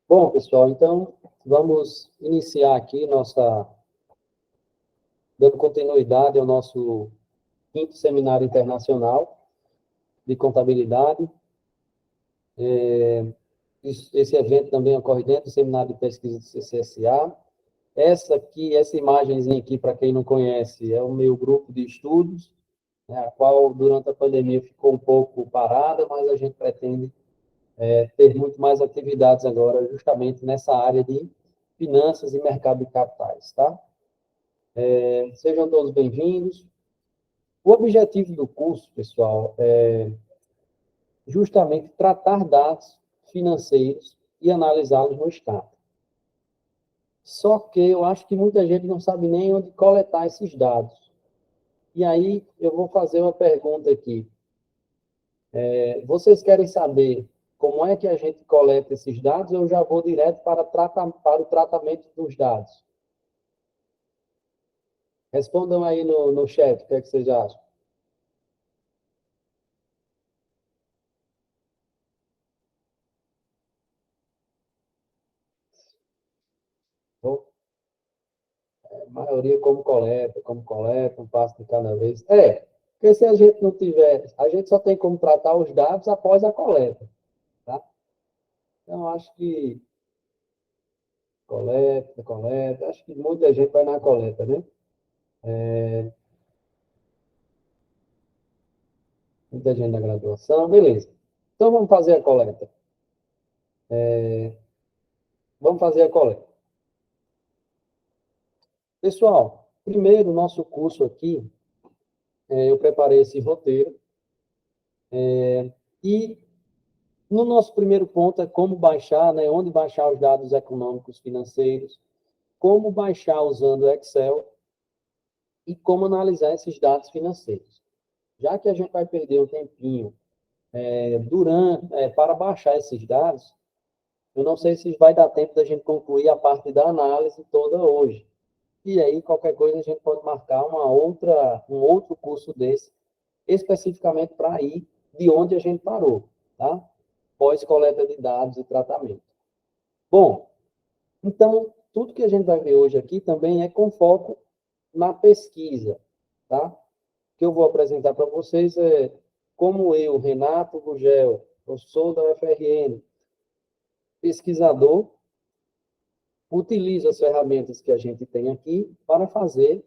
Bom, pessoal, então vamos iniciar aqui dando continuidade ao nosso quinto seminário internacional de contabilidade. Esse evento também ocorre dentro do seminário de pesquisa do CCSA. Essa imagenzinha aqui, para quem não conhece, é o meu grupo de estudos, né, a qual durante a pandemia ficou um pouco parada, mas a gente pretende ter muito mais atividades agora, justamente nessa área de finanças e mercado de capitais, tá? Sejam todos bem-vindos. O objetivo do curso, pessoal, é justamente tratar dados financeiros e analisá-los no Estado. Só que eu acho que muita gente não sabe nem onde coletar esses dados. E aí eu vou fazer uma pergunta aqui. Vocês querem saber como é que a gente coleta esses dados? Eu já vou direto para o tratamento dos dados. Respondam aí no chat, o que é que vocês acham? Bom, a maioria como coleta, um passo de cada vez. Porque se a gente não tiver, a gente só tem como tratar os dados após a coleta, tá? Então, acho que coleta, acho que muita gente vai na coleta, né? Muita gente na graduação, beleza. Então, vamos fazer a coleta. Vamos fazer a coleta. Pessoal, primeiro, nosso curso aqui, eu preparei esse roteiro, e no nosso primeiro ponto é como baixar, né, onde baixar os dados econômicos financeiros, como baixar usando o Excel e como analisar esses dados financeiros. Já que a gente vai perder um tempinho para baixar esses dados, eu não sei se vai dar tempo da gente concluir a parte da análise toda hoje. E aí, qualquer coisa, a gente pode marcar um outro curso desse, especificamente para ir de onde a gente parou, tá? Pós-coleta de dados e tratamento. Bom, então, tudo que a gente vai ver hoje aqui também é com foco na pesquisa, tá? O que eu vou apresentar para vocês é como eu, Renato Gugel, professor da UFRN, pesquisador, utilizo as ferramentas que a gente tem aqui para fazer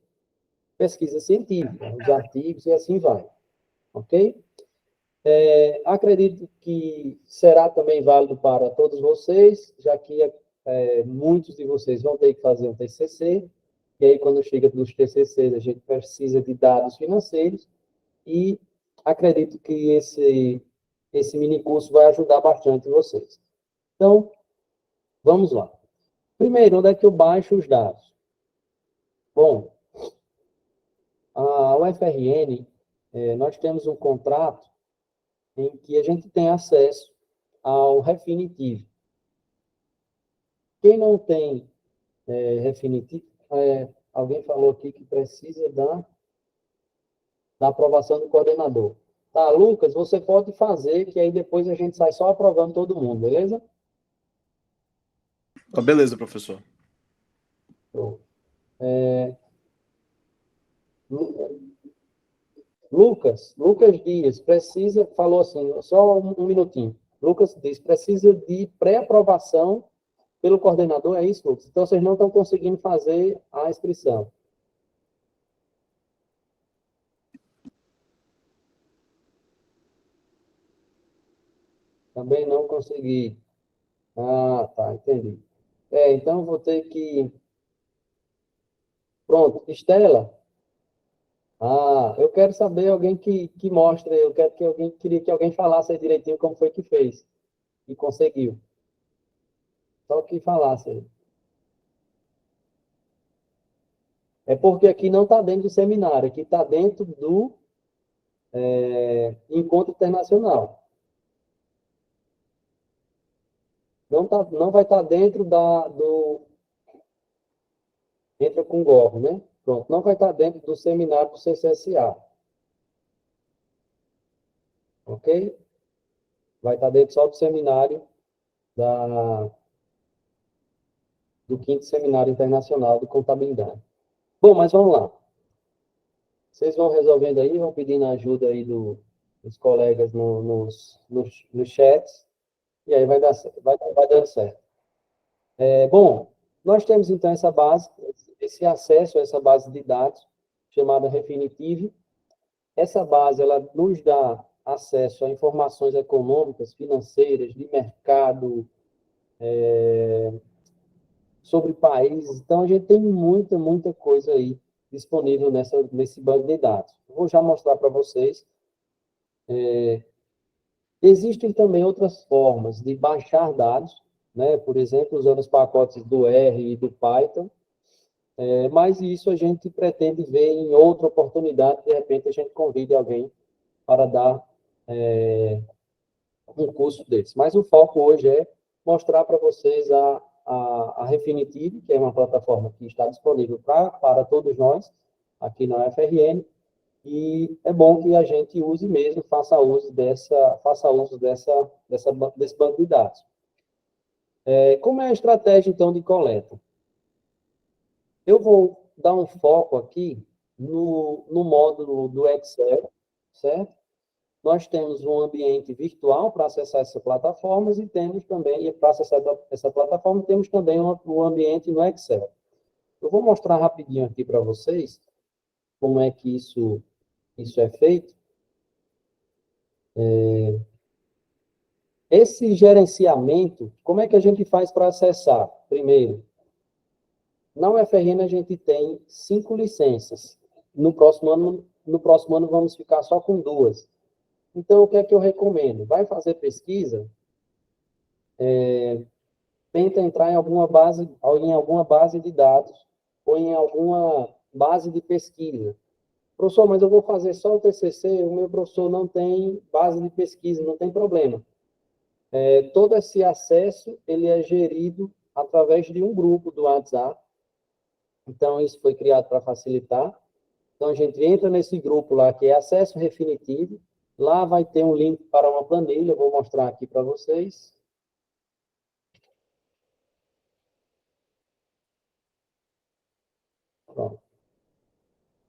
pesquisa científica, os artigos e assim vai, ok? Acredito que será também válido para todos vocês, já que muitos de vocês vão ter que fazer um TCC, e aí quando chega nos TCCs a gente precisa de dados financeiros, e acredito que esse mini curso vai ajudar bastante vocês. Então, vamos lá. Primeiro, onde é que eu baixo os dados? Bom, a UFRN, nós temos um contrato em que a gente tem acesso ao Refinitiv. Quem não tem Refinitiv, alguém falou aqui que precisa da aprovação do coordenador. Tá, Lucas, você pode fazer, que aí depois a gente sai só aprovando todo mundo, beleza? Beleza, professor. Show. Lucas Dias, falou assim, só um minutinho. Lucas Dias, precisa de pré-aprovação pelo coordenador, é isso, Lucas? Então, vocês não estão conseguindo fazer a inscrição. Também não consegui. Ah, tá, entendi. Então, vou ter que... Pronto, Estela. Ah, eu quero saber alguém que mostre, queria que alguém falasse aí direitinho como foi que fez e conseguiu. Só que falasse aí. É porque aqui não está dentro do seminário, aqui está dentro do encontro internacional. Não vai estar dentro entra com GOV, né? Pronto, não vai estar dentro do seminário do CCSA. Ok? Vai estar dentro só do seminário do 5º Seminário Internacional de Contabilidade. Bom, mas vamos lá. Vocês vão resolvendo aí, vão pedindo ajuda aí dos colegas nos chats, e aí vai dando certo. Bom, nós temos então essa base, esse acesso a essa base de dados, chamada Refinitiv. Essa base, ela nos dá acesso a informações econômicas, financeiras, de mercado, sobre países. Então, a gente tem muita coisa aí disponível nesse banco de dados. Vou já mostrar para vocês. Existem também outras formas de baixar dados, né? Por exemplo, usando os pacotes do R e do Python, mas isso a gente pretende ver em outra oportunidade, de repente a gente convide alguém para dar um curso desse. Mas o foco hoje é mostrar para vocês a Refinitiv, que é uma plataforma que está disponível para todos nós, aqui na UFRN, e é bom que a gente use mesmo, faça uso desse banco de dados. Como é a estratégia, então, de coleta? Eu vou dar um foco aqui no módulo do Excel, certo? Nós temos um ambiente virtual para acessar essas plataformas e temos também, para acessar essa plataforma, temos também um ambiente no Excel. Eu vou mostrar rapidinho aqui para vocês como é que isso é feito. Esse gerenciamento, como é que a gente faz para acessar? Primeiro, na UFRN a gente tem 5 licenças. No próximo ano vamos ficar só com 2. Então, o que é que eu recomendo? Vai fazer pesquisa, tenta entrar em alguma base de dados ou em alguma base de pesquisa. Professor, mas eu vou fazer só o TCC, o meu professor não tem base de pesquisa, não tem problema. Todo esse acesso, ele é gerido através de um grupo do WhatsApp. Então, isso foi criado para facilitar. Então, a gente entra nesse grupo lá, que é Acesso Refinitiv. Lá vai ter um link para uma planilha, eu vou mostrar aqui para vocês. Pronto.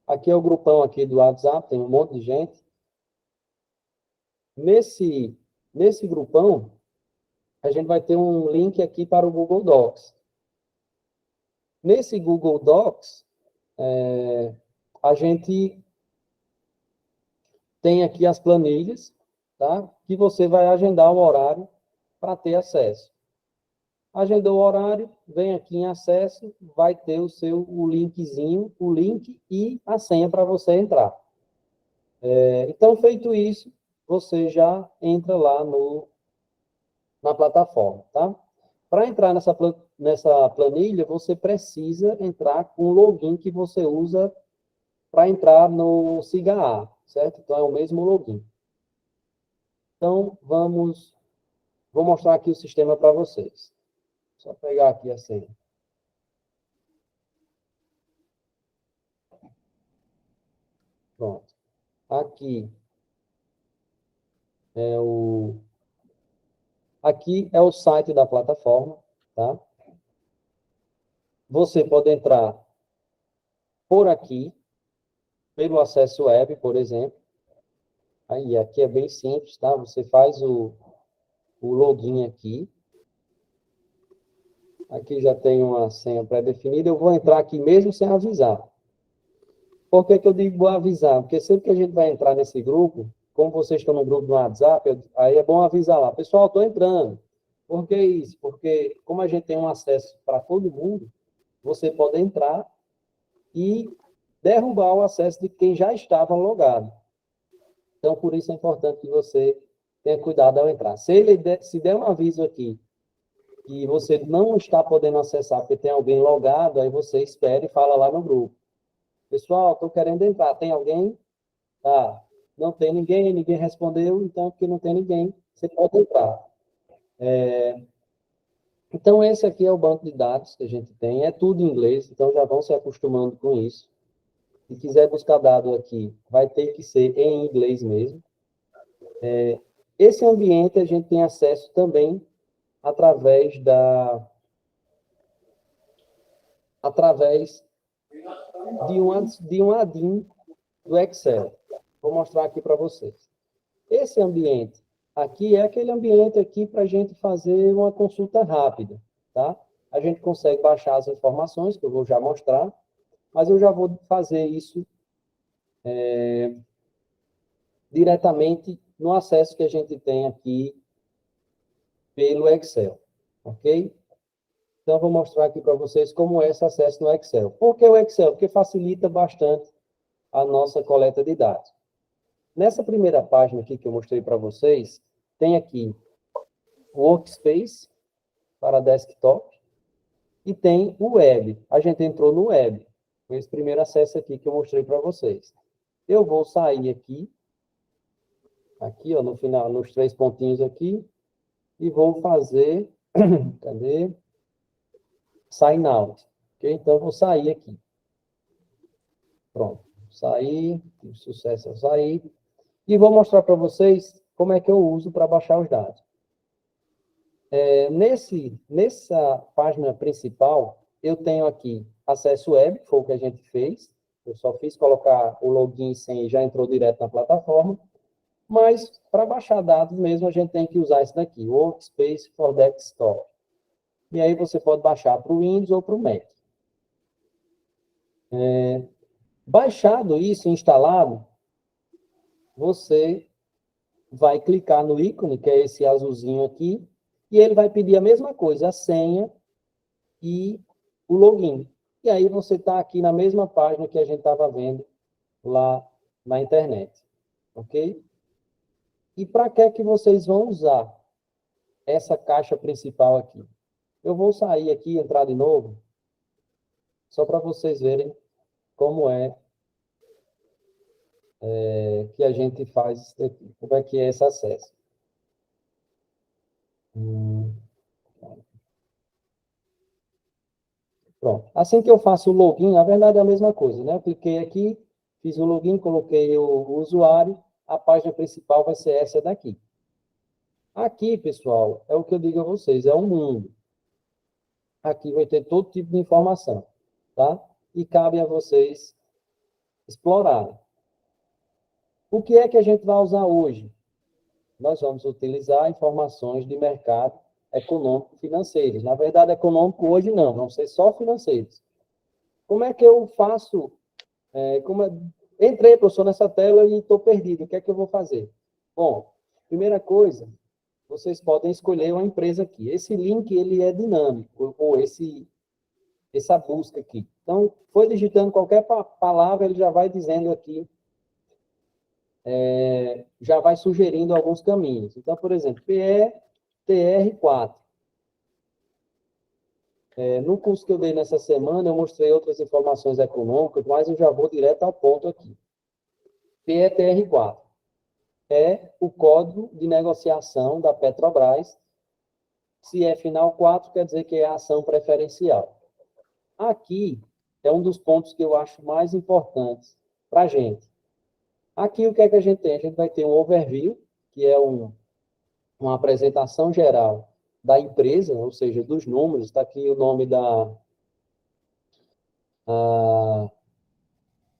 Aqui é o grupão aqui do WhatsApp, tem um monte de gente. Nesse grupão, a gente vai ter um link aqui para o Google Docs. Nesse Google Docs, a gente tem aqui as planilhas, tá? Que você vai agendar o horário para ter acesso. Agendou o horário, vem aqui em acesso, vai ter o linkzinho, o link e a senha para você entrar. Então, feito isso, você já entra lá na plataforma, tá? Para entrar nessa planilha, você precisa entrar com o login que você usa para entrar no SIGA-A, certo? Então, é o mesmo login. Então, vou mostrar aqui o sistema para vocês. Só pegar aqui a senha. Pronto. Aqui é o site da plataforma, tá? Você pode entrar por aqui, pelo acesso web, por exemplo. Aí, aqui é bem simples, tá? Você faz o login aqui. Aqui já tem uma senha pré-definida. Eu vou entrar aqui mesmo sem avisar. Por que que eu digo vou avisar? Porque sempre que a gente vai entrar nesse grupo, como vocês estão no grupo do WhatsApp, aí é bom avisar lá. Pessoal, estou entrando. Por que isso? Porque como a gente tem um acesso para todo mundo, você pode entrar e derrubar o acesso de quem já estava logado. Então, por isso é importante que você tenha cuidado ao entrar. Se der um aviso aqui e você não está podendo acessar porque tem alguém logado, aí você espere e fala lá no grupo. Pessoal, estou querendo entrar. Tem alguém? Tá. Não tem ninguém respondeu, então, porque não tem ninguém, você pode entrar. Então, esse aqui é o banco de dados que a gente tem. É tudo em inglês, então já vão se acostumando com isso. Se quiser buscar dado aqui, vai ter que ser em inglês mesmo. Esse ambiente a gente tem acesso também através de um add-in do Excel. Vou mostrar aqui para vocês. Esse ambiente aqui é aquele ambiente aqui para a gente fazer uma consulta rápida, tá? A gente consegue baixar as informações, que eu vou já mostrar, mas eu já vou fazer isso diretamente no acesso que a gente tem aqui pelo Excel, ok? Então, eu vou mostrar aqui para vocês como é esse acesso no Excel. Por que o Excel? Porque facilita bastante a nossa coleta de dados. Nessa primeira página aqui que eu mostrei para vocês, tem aqui o Workspace para desktop e tem o Web. A gente entrou no Web. Foi esse primeiro acesso aqui que eu mostrei para vocês. Eu vou sair aqui, ó, no final, nos 3 pontinhos aqui, e vou fazer, cadê? Sign out. Ok? Então, eu vou sair aqui. Pronto. Sair, sucesso ao sair. E vou mostrar para vocês como é que eu uso para baixar os dados. Nessa página principal, eu tenho aqui acesso web, foi o que a gente fez. Eu só fiz colocar o login e senha e já entrou direto na plataforma. Mas, para baixar dados mesmo, a gente tem que usar esse daqui, Workspace for Desktop. E aí você pode baixar para o Windows ou para o Mac. Baixado isso, instalado, você vai clicar no ícone, que é esse azulzinho aqui, e ele vai pedir a mesma coisa, a senha e o login. E aí você está aqui na mesma página que a gente estava vendo lá na internet. Ok? E para que vocês vão usar essa caixa principal aqui? Eu vou sair aqui e entrar de novo, só para vocês verem como que a gente faz isso aqui, como é que é esse acesso. Pronto. Assim que eu faço o login, na verdade é a mesma coisa, né? Eu cliquei aqui, fiz o login, coloquei o usuário, a página principal vai ser essa daqui. Aqui, pessoal, é o que eu digo a vocês, é um mundo. Aqui vai ter todo tipo de informação, tá? E cabe a vocês explorarem. O que é que a gente vai usar hoje? Nós vamos utilizar informações de mercado econômico financeiros. Na verdade, econômico hoje não, vão ser só financeiros. Como é que eu faço? Entrei, professor, nessa tela e estou perdido. O que é que eu vou fazer? Bom, primeira coisa, vocês podem escolher uma empresa aqui. Esse link, ele é dinâmico, ou essa busca aqui. Então, foi digitando qualquer palavra, ele já vai dizendo aqui, já vai sugerindo alguns caminhos. Então, por exemplo, PETR4. No curso que eu dei nessa semana, eu mostrei outras informações econômicas, mas eu já vou direto ao ponto aqui. PETR4 é o código de negociação da Petrobras. Se é final 4, quer dizer que é a ação preferencial. Aqui é um dos pontos que eu acho mais importantes para a gente. Aqui o que é que a gente tem? A gente vai ter um overview, que é uma apresentação geral da empresa, ou seja, dos números. Está aqui o nome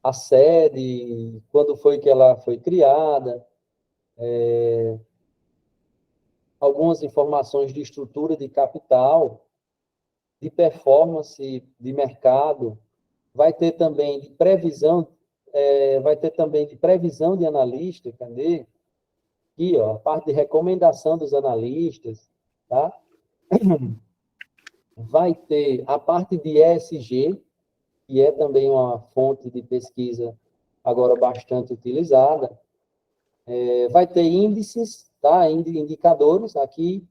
a sede, quando foi que ela foi criada, algumas informações de estrutura de capital, de performance de mercado, vai ter também de previsão, vai ter também de previsão de analista, cadê? Aqui, ó, a parte de recomendação dos analistas, tá? Vai ter a parte de ESG, que é também uma fonte de pesquisa agora bastante utilizada. Vai ter índices, tá? Indicadores aqui,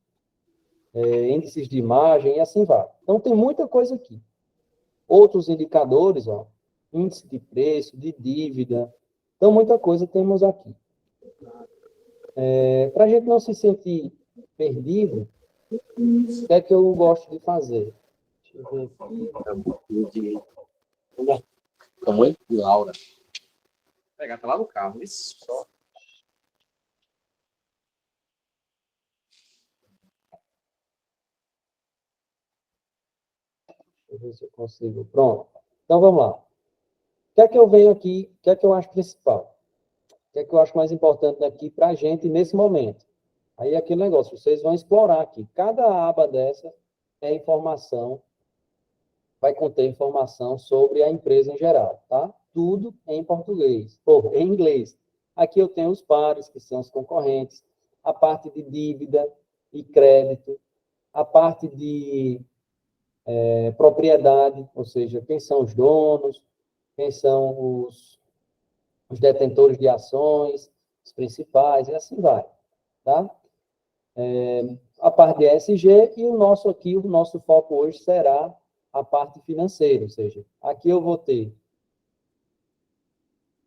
índices de imagem e assim vai. Então, tem muita coisa aqui. Outros indicadores, ó, índice de preço, de dívida. Então, muita coisa temos aqui. Para a gente não se sentir perdido, o que é que eu gosto de fazer? Deixa eu ver aqui. Oi, Laura. Pegar, tá lá no carro. Isso. eu ver se eu consigo. Pronto. Então, vamos lá. O que é que eu venho aqui, o que é que eu acho principal? O que é que eu acho mais importante aqui para a gente nesse momento? Aí, aquele negócio, vocês vão explorar aqui. Cada aba dessa é informação, vai conter informação sobre a empresa em geral, tá? Tudo em português, ou em inglês. Aqui eu tenho os pares, que são os concorrentes, a parte de dívida e crédito, a parte de propriedade, ou seja, quem são os donos, quem são os detentores de ações, os principais, e assim vai, tá? A parte de ESG e o nosso foco hoje será a parte financeira, ou seja, aqui eu vou ter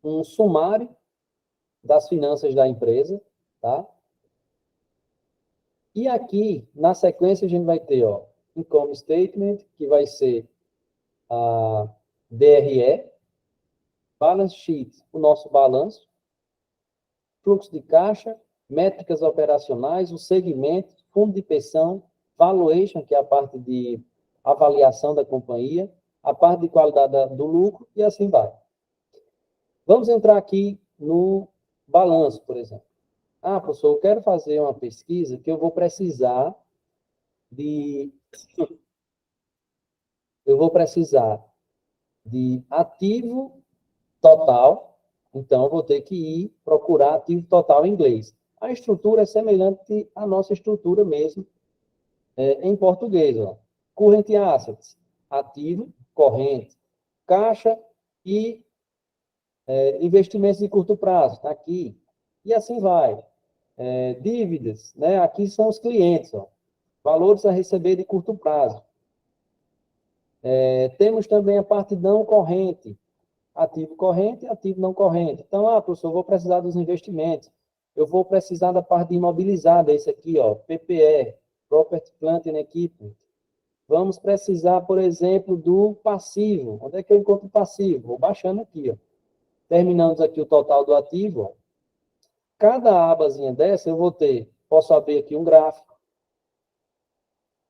um sumário das finanças da empresa, tá? E aqui, na sequência, a gente vai ter, ó, Income Statement, que vai ser a DRE, Balance Sheet, o nosso balanço, fluxo de caixa, métricas operacionais, o segmento, fundo de pensão, valuation, que é a parte de avaliação da companhia, a parte de qualidade do lucro e assim vai. Vamos entrar aqui no balanço, por exemplo. Ah, professor, eu quero fazer uma pesquisa que eu vou precisar de ativo total, então eu vou ter que ir procurar ativo total em inglês. A estrutura é semelhante à nossa estrutura mesmo, em português. Ó. Current assets, ativo, corrente, caixa e investimentos de curto prazo, está aqui. E assim vai. Dívidas, né? Aqui são os clientes, ó. Valores a receber de curto prazo. Temos também a parte não corrente, ativo corrente e ativo não corrente. Então, professor, eu vou precisar dos investimentos. Eu vou precisar da parte imobilizada, esse aqui, ó, PPE, Property, Plant and Equipment. Vamos precisar, por exemplo, do passivo. Onde é que eu encontro o passivo? Vou baixando aqui, ó. Terminamos aqui o total do ativo, ó. Cada abazinha dessa eu vou ter, posso abrir aqui um gráfico,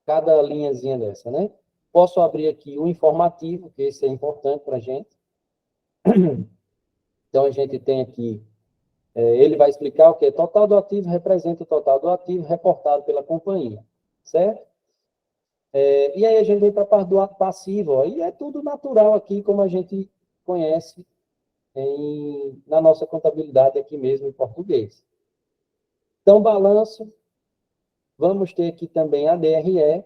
cada linhazinha dessa, né? Posso abrir aqui o informativo, que esse é importante para a gente. Então, a gente tem aqui, ele vai explicar o que é total do ativo, representa o total do ativo reportado pela companhia, certo? E aí a gente vem para a parte do ato passivo, ó, e é tudo natural aqui, como a gente conhece na nossa contabilidade aqui mesmo em português. Então, balanço, vamos ter aqui também a DRE,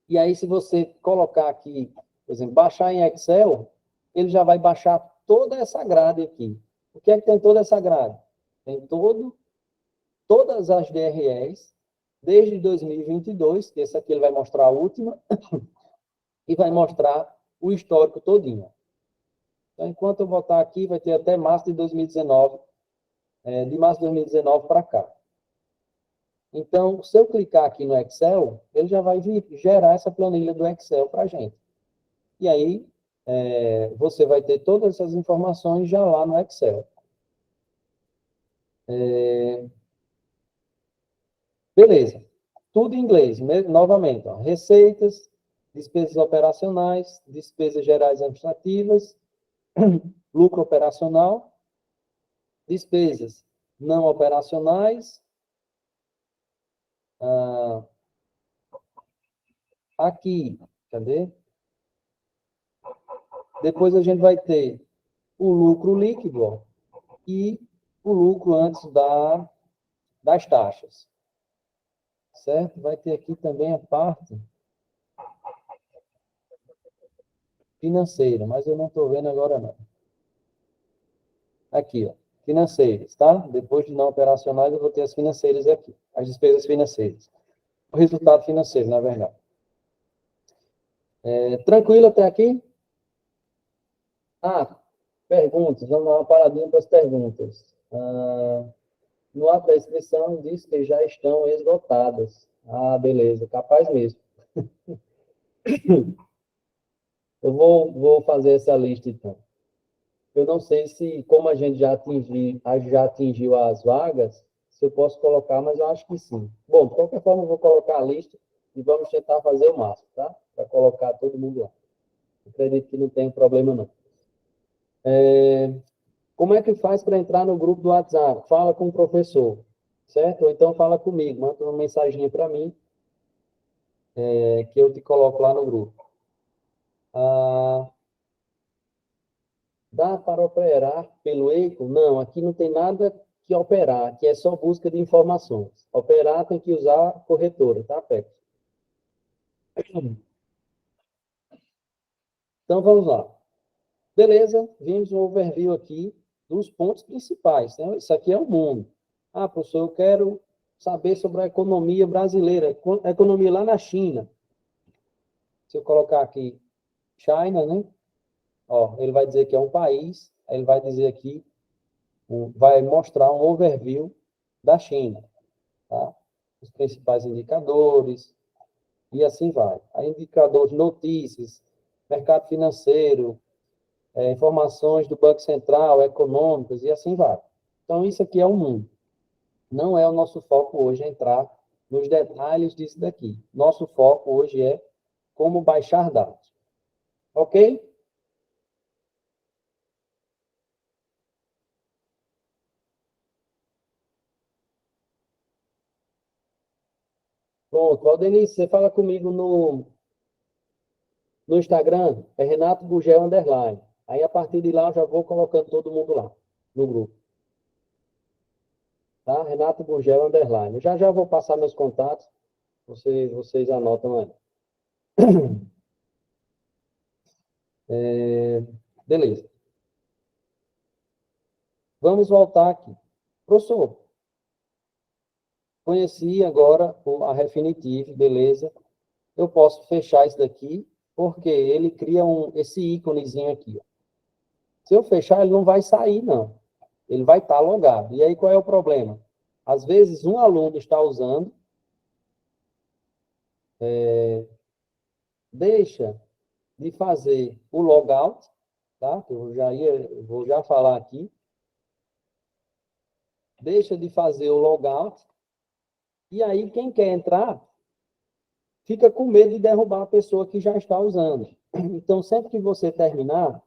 e aí se você colocar aqui, por exemplo, baixar em Excel, ele já vai baixar toda essa grade aqui. O que é que tem toda essa grade? Tem todas as DREs, desde 2022, que esse aqui ele vai mostrar a última, e vai mostrar o histórico todinho. Então, enquanto eu botar aqui, vai ter até março de 2019, de março de 2019 para cá. Então, se eu clicar aqui no Excel, ele já vai gerar essa planilha do Excel para a gente. E aí, você vai ter todas essas informações já lá no Excel. Beleza. Tudo em inglês, novamente. Ó. Receitas, despesas operacionais, despesas gerais administrativas, lucro operacional, despesas não operacionais. Aqui, cadê? Depois a gente vai ter o lucro líquido ó, e o lucro antes das taxas. Certo? Vai ter aqui também a parte financeira, mas eu não estou vendo agora não. Aqui, ó, financeiras, tá? Depois de não operacionais, eu vou ter as financeiras aqui, as despesas financeiras. O resultado financeiro, na verdade. Tranquilo até aqui? Perguntas. Vamos dar uma paradinha para as perguntas. No ato da inscrição diz que já estão esgotadas. Beleza, capaz mesmo. Eu vou fazer essa lista, então. Eu não sei se, como a gente já atingiu as vagas, se eu posso colocar, mas eu acho que sim. Bom, de qualquer forma, eu vou colocar a lista e vamos tentar fazer o máximo, tá? Para colocar todo mundo lá. Acredito que não tem problema, não. Como é que faz para entrar no grupo do WhatsApp? Fala com o professor, certo? Ou então fala comigo, manda uma mensaginha para mim, que eu te coloco lá no grupo. Dá para operar pelo EICO? Não, aqui não tem nada que operar, aqui é só busca de informações. Operar tem que usar corretora, tá, Pepe? Então, vamos lá. Beleza, vimos um overview aqui dos pontos principais, né? Isso aqui é o mundo. Ah, professor, eu quero saber sobre a economia brasileira, a economia lá na China. Se eu colocar aqui China, né? Ó, ele vai dizer que é um país, aí ele vai dizer aqui, vai mostrar um overview da China, tá? Os principais indicadores, e assim vai. Aí, indicadores, notícias, mercado financeiro, informações do Banco Central, econômicas, e assim vai. Então, isso aqui é o mundo. Não é o nosso foco hoje entrar nos detalhes disso daqui. Nosso foco hoje é como baixar dados. Ok? Pronto, Valdenice, você fala comigo no Instagram, é Renato Gugel _. Aí, a partir de lá, eu já vou colocando todo mundo lá, no grupo. Tá? Renato Gugel _. Eu já vou passar meus contatos, vocês anotam aí. Beleza. Vamos voltar aqui. Professor, conheci agora a Refinitiv, beleza. Eu posso fechar isso daqui, porque ele cria esse íconezinho aqui. Ó. Se eu fechar, ele não vai sair, não. Ele vai estar logado. E aí, qual é o problema? Às vezes, um aluno está usando, deixa de fazer o logout, tá? Vou já falar aqui. Deixa de fazer o logout, e aí quem quer entrar fica com medo de derrubar a pessoa que já está usando. Então, sempre que você terminar,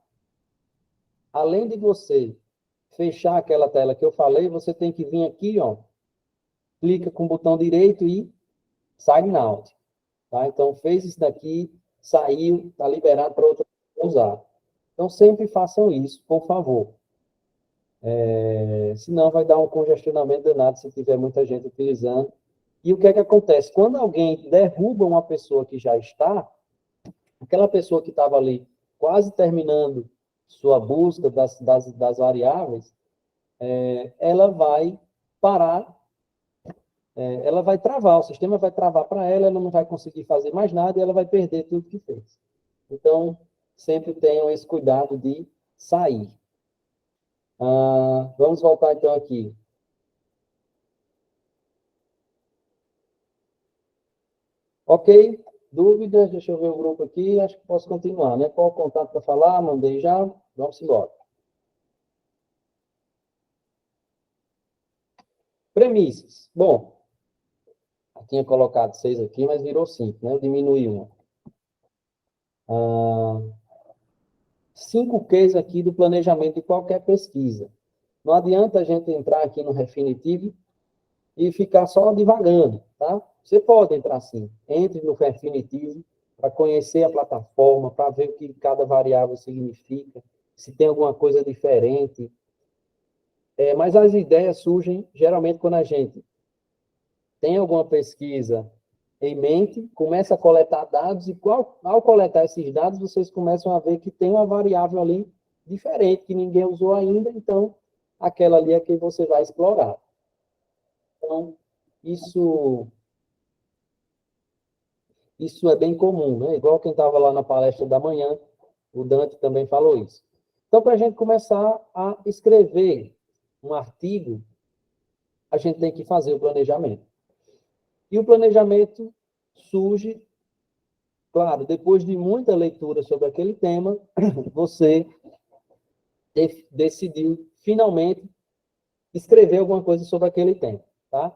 além de você fechar aquela tela que eu falei, você tem que vir aqui, ó, clica com o botão direito e sign out. Tá? Então, fez isso daqui, saiu, está liberado para outra usar. Então, sempre façam isso, por favor. Senão, vai dar um congestionamento danado se tiver muita gente utilizando. E o que é que acontece? Quando alguém derruba uma pessoa que já está, aquela pessoa que estava ali quase terminando sua busca das variáveis, ela vai parar, ela vai travar, o sistema vai travar para ela, ela não vai conseguir fazer mais nada e ela vai perder tudo que fez. Então, sempre tenham esse cuidado de sair. Vamos voltar então aqui. Ok? Dúvidas? Deixa eu ver o grupo aqui. Acho que posso continuar, né? Qual o contato para falar? Mandei já. Vamos embora. Premissas. Bom, eu tinha colocado 6 aqui, mas virou 5, né? Eu diminui uma. 5 Qs aqui do planejamento de qualquer pesquisa. Não adianta a gente entrar aqui no Refinitiv e ficar só divagando, tá? Você pode entrar sim. Entre no Refinitiv para conhecer a plataforma, para ver o que cada variável significa, se tem alguma coisa diferente. Mas as ideias surgem geralmente quando a gente tem alguma pesquisa em mente, começa a coletar dados e ao coletar esses dados, vocês começam a ver que tem uma variável ali diferente, que ninguém usou ainda, então aquela ali é que você vai explorar. Então, isso é bem comum, né? Igual quem estava lá na palestra da manhã, o Dante também falou isso. Então, para a gente começar a escrever um artigo, a gente tem que fazer o planejamento. E o planejamento surge, claro, depois de muita leitura sobre aquele tema, você decidiu finalmente escrever alguma coisa sobre aquele tema, tá?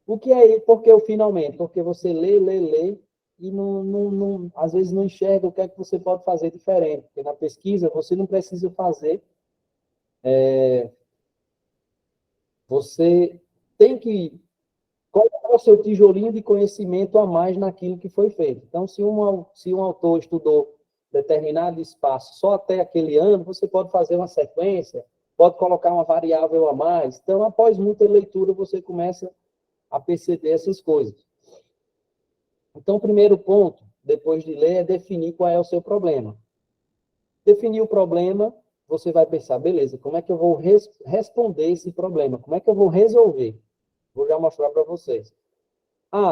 O que é porque o finalmente? Porque você lê, e às vezes não enxerga o que é que você pode fazer diferente. Porque na pesquisa você não precisa fazer, você tem que colocar o seu tijolinho de conhecimento a mais naquilo que foi feito. Então, se um autor estudou determinado espaço só até aquele ano, você pode fazer uma sequência, pode colocar uma variável a mais. Então, após muita leitura, você começa a perceber essas coisas. Então, o primeiro ponto, depois de ler, é definir qual é o seu problema. Definir o problema, você vai pensar, beleza, como é que eu vou responder esse problema? Como é que eu vou resolver? Vou já mostrar para vocês.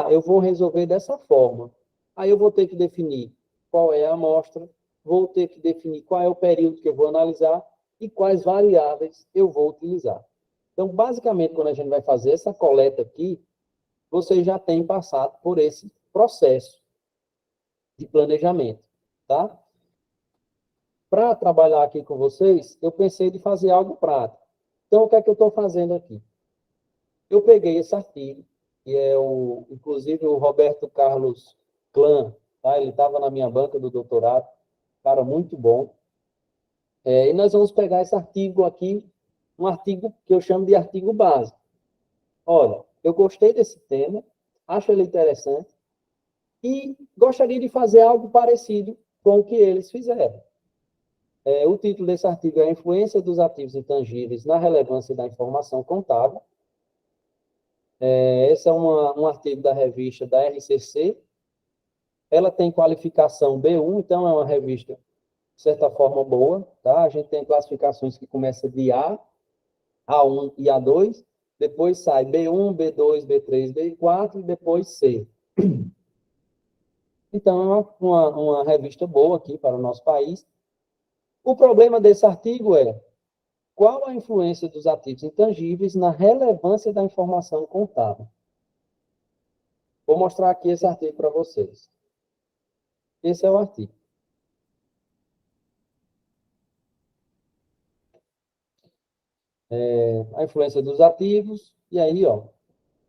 Eu vou resolver dessa forma. Aí eu vou ter que definir qual é a amostra, vou ter que definir qual é o período que eu vou analisar e quais variáveis eu vou utilizar. Então, basicamente, quando a gente vai fazer essa coleta aqui, você já tem passado por esse processo de planejamento, tá? Para trabalhar aqui com vocês, eu pensei de fazer algo prático. Então, o que é que eu estou fazendo aqui? Eu peguei esse artigo, que é inclusive o Roberto Carlos Clã, tá? Ele estava na minha banca do doutorado, cara muito bom. E nós vamos pegar esse artigo aqui, um artigo que eu chamo de artigo básico. Olha, eu gostei desse tema, acho ele interessante, e gostaria de fazer algo parecido com o que eles fizeram. O título desse artigo é A Influência dos Ativos Intangíveis na Relevância da Informação Contábil. Esse é um artigo da revista da RCC. Ela tem qualificação B1, então é uma revista, de certa forma, boa. Tá? A gente tem classificações que começam de A, A1 e A2, depois sai B1, B2, B3, B4 e depois C. Então, é uma revista boa aqui para o nosso país. O problema desse artigo é qual a influência dos ativos intangíveis na relevância da informação contábil. Vou mostrar aqui esse artigo para vocês. Esse é o artigo. A influência dos ativos, e aí, ó,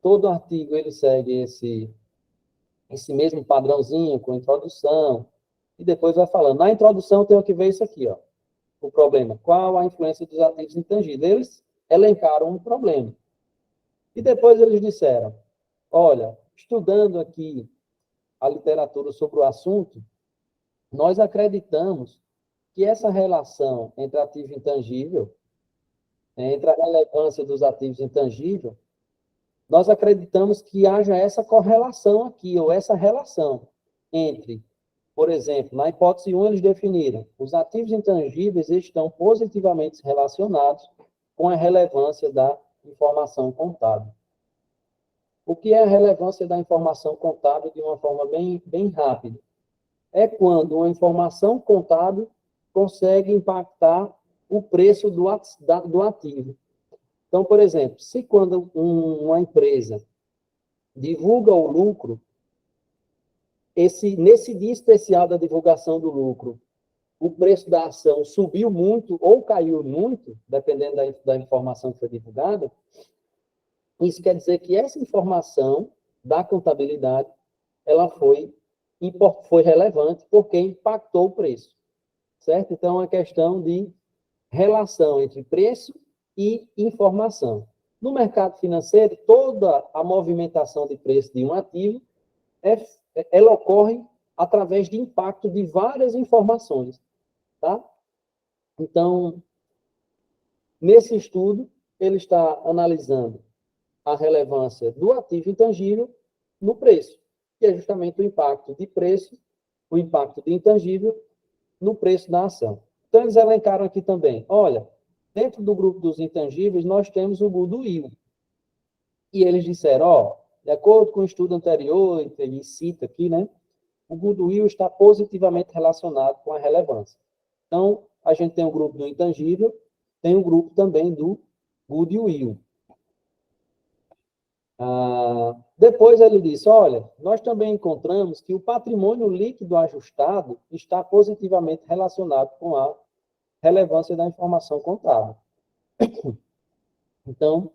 todo artigo ele segue esse mesmo padrãozinho com introdução, e depois vai falando. Na introdução eu tenho que ver isso aqui, ó, o problema. Qual a influência dos ativos intangíveis? Eles elencaram um problema. E depois eles disseram, olha, estudando aqui a literatura sobre o assunto, nós acreditamos que essa relação entre ativo e intangível, entre a relevância dos ativos intangíveis, nós acreditamos que haja essa correlação aqui, ou essa relação entre, por exemplo, na hipótese 1, eles definiram, os ativos intangíveis estão positivamente relacionados com a relevância da informação contábil. O que é a relevância da informação contábil de uma forma bem rápida? É quando uma informação contábil consegue impactar o preço do ativo. Então, por exemplo, se quando uma empresa divulga o lucro, nesse dia especial da divulgação do lucro, o preço da ação subiu muito ou caiu muito, dependendo da informação que foi divulgada, isso quer dizer que essa informação da contabilidade ela foi relevante porque impactou o preço, certo? Então, é uma questão de relação entre preço e informação. No mercado financeiro, toda a movimentação de preço de um ativo, ela ocorre através de impacto de várias informações, tá? Então, nesse estudo, ele está analisando a relevância do ativo intangível no preço, que é justamente o impacto de preço, o impacto de intangível no preço da ação. Então, eles elencaram aqui também, olha, dentro do grupo dos intangíveis, nós temos o goodwill. E eles disseram, ó, de acordo com o estudo anterior, que ele cita aqui, né, o goodwill está positivamente relacionado com a relevância. Então, a gente tem o grupo do intangível, tem o grupo também do goodwill. Depois ele disse, olha, nós também encontramos que o patrimônio líquido ajustado está positivamente relacionado com a relevância da informação contábil. Então,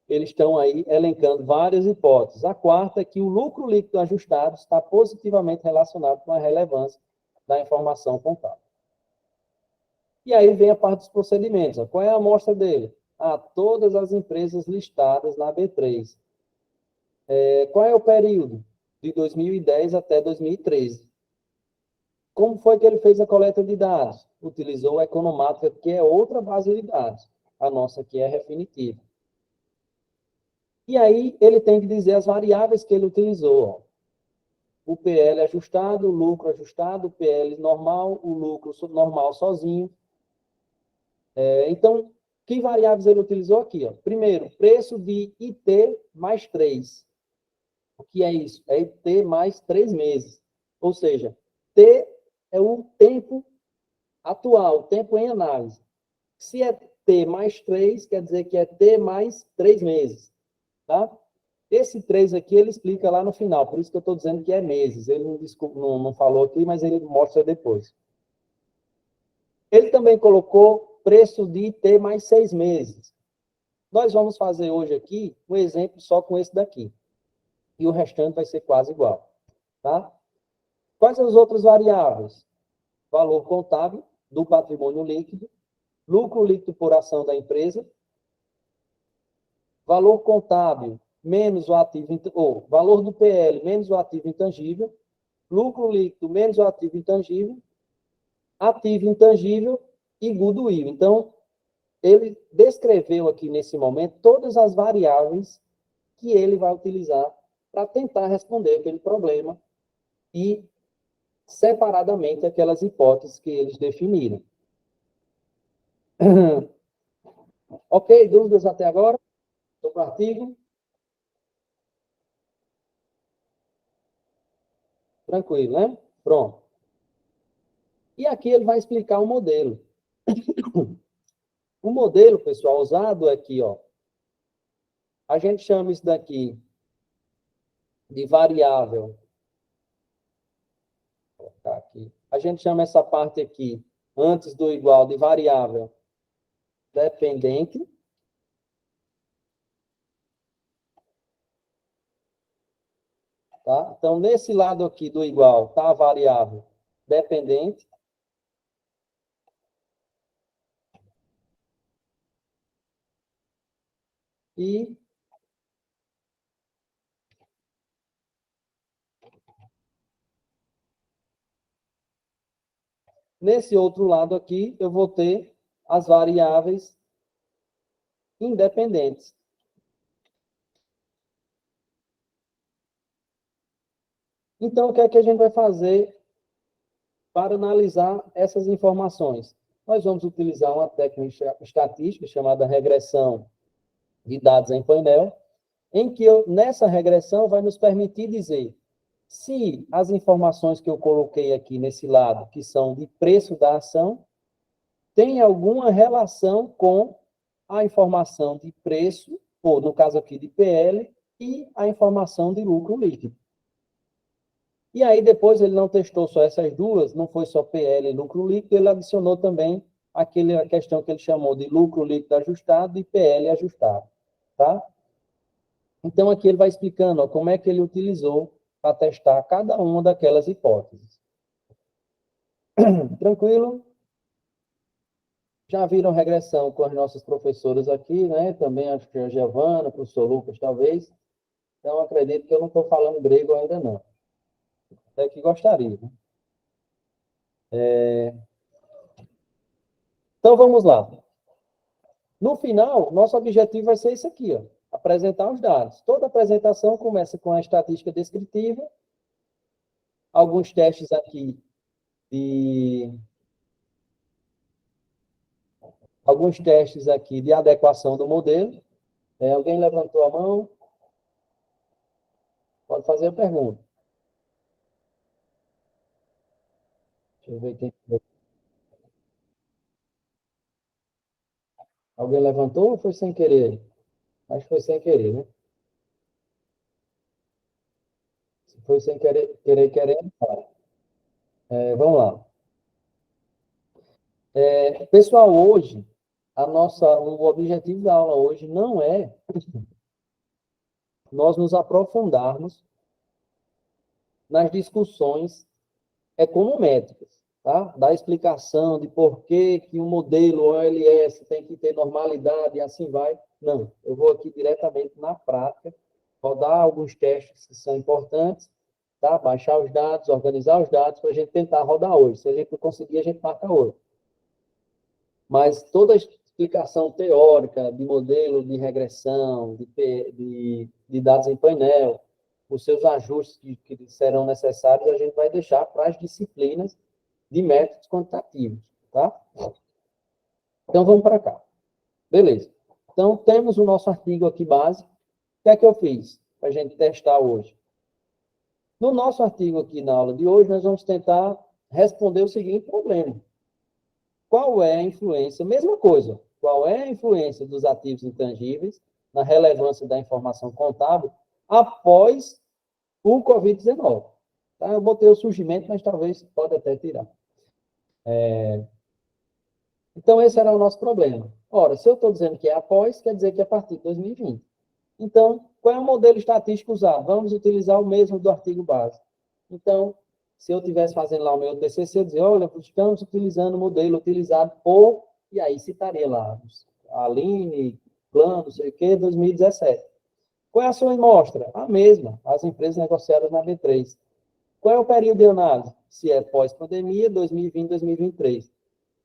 eles estão aí elencando várias hipóteses. A quarta é que o lucro líquido ajustado está positivamente relacionado com a relevância da informação contábil. E aí vem a parte dos procedimentos. Qual é a amostra dele? Todas as empresas listadas na B3. Qual é o período? De 2010 até 2013. Como foi que ele fez a coleta de dados? Utilizou a Economática, que é outra base de dados. A nossa aqui é Refinitiva. E aí ele tem que dizer as variáveis que ele utilizou. O PL ajustado, o lucro ajustado, o PL normal, o lucro normal sozinho. Então, que variáveis ele utilizou aqui? Primeiro, preço de IT mais 3. O que é isso? É IT mais 3 meses. Ou seja, T é o tempo atual, o tempo em análise. Se é T mais 3, quer dizer que é T mais 3 meses. Tá? Esse 3 aqui, ele explica lá no final, por isso que eu estou dizendo que é meses. Ele não falou aqui, mas ele mostra depois. Ele também colocou preço de IT mais 6 meses. Nós vamos fazer hoje aqui um exemplo só com esse daqui. E o restante vai ser quase igual. Tá? Quais as outras variáveis? Valor contábil do patrimônio líquido, lucro líquido por ação da empresa, valor contábil menos o ativo, ou valor do PL menos o ativo intangível, lucro líquido menos o ativo intangível e goodwill. Então, ele descreveu aqui nesse momento todas as variáveis que ele vai utilizar para tentar responder aquele problema e separadamente aquelas hipóteses que eles definiram. Ok? Dúvidas até agora? Estou para o artigo? Tranquilo, né? Pronto. E aqui ele vai explicar o modelo. O modelo, pessoal, usado aqui, ó. A gente chama isso daqui de variável. Vou colocar aqui. A gente chama essa parte aqui, antes do igual, de variável dependente. Tá? Então, nesse lado aqui do igual, está a variável dependente. E nesse outro lado aqui, eu vou ter as variáveis independentes. Então, o que é que a gente vai fazer para analisar essas informações? Nós vamos utilizar uma técnica estatística chamada regressão de dados em painel, em que nessa regressão vai nos permitir dizer se as informações que eu coloquei aqui nesse lado, que são de preço da ação, tem alguma relação com a informação de preço, ou no caso aqui de PL, e a informação de lucro líquido. E aí depois ele não testou só essas duas, não foi só PL e lucro líquido, ele adicionou também a questão que ele chamou de lucro líquido ajustado e PL ajustado. Tá? Então aqui ele vai explicando ó, como é que ele utilizou para testar cada uma daquelas hipóteses. Tranquilo? Já viram regressão com as nossas professoras aqui, né? Também acho que a Giovana, o professor Lucas, talvez. Então, acredito que eu não estou falando grego ainda, não. Até que gostaria. Né? Então, vamos lá. No final, nosso objetivo vai ser isso aqui, ó, apresentar os dados. Toda apresentação começa com a estatística descritiva, alguns testes aqui de adequação do modelo. Alguém levantou a mão? Pode fazer a pergunta. Deixa eu ver quem. Alguém levantou ou foi sem querer? Acho que foi sem querer, né? Se foi sem querer, querendo, fala. Vamos lá. Pessoal, hoje, o objetivo da aula hoje não é nós nos aprofundarmos nas discussões econométricas, tá? Da explicação de por que um modelo OLS tem que ter normalidade e assim vai. Não, eu vou aqui diretamente na prática, rodar alguns testes que são importantes, tá? Baixar os dados, organizar os dados para a gente tentar rodar hoje. Se a gente não conseguir, a gente marca hoje. Mas toda a explicação teórica de modelo de regressão, de dados em painel, os seus ajustes que serão necessários, a gente vai deixar para as disciplinas de métodos quantitativos, tá? Então, vamos para cá. Beleza. Então, temos o nosso artigo aqui básico. O que é que eu fiz para a gente testar hoje? No nosso artigo aqui, na aula de hoje, nós vamos tentar responder o seguinte problema. Qual é a influência? Mesma coisa. Qual é a influência dos ativos intangíveis na relevância da informação contábil após o Covid-19? Tá? Eu botei o surgimento, mas talvez pode até tirar. Então, esse era o nosso problema. Ora, se eu estou dizendo que é após, quer dizer que é a partir de 2020. Então, qual é o modelo estatístico usado? Vamos utilizar o mesmo do artigo básico. Então, se eu estivesse fazendo lá o meu TCC, eu dizia, olha, estamos utilizando o modelo utilizado por, e aí citaria lá, Aline, plano, não sei o quê, 2017. Qual é a sua amostra? A mesma, as empresas negociadas na B3. Qual é o período de análise? Se é pós-pandemia, 2020, 2023.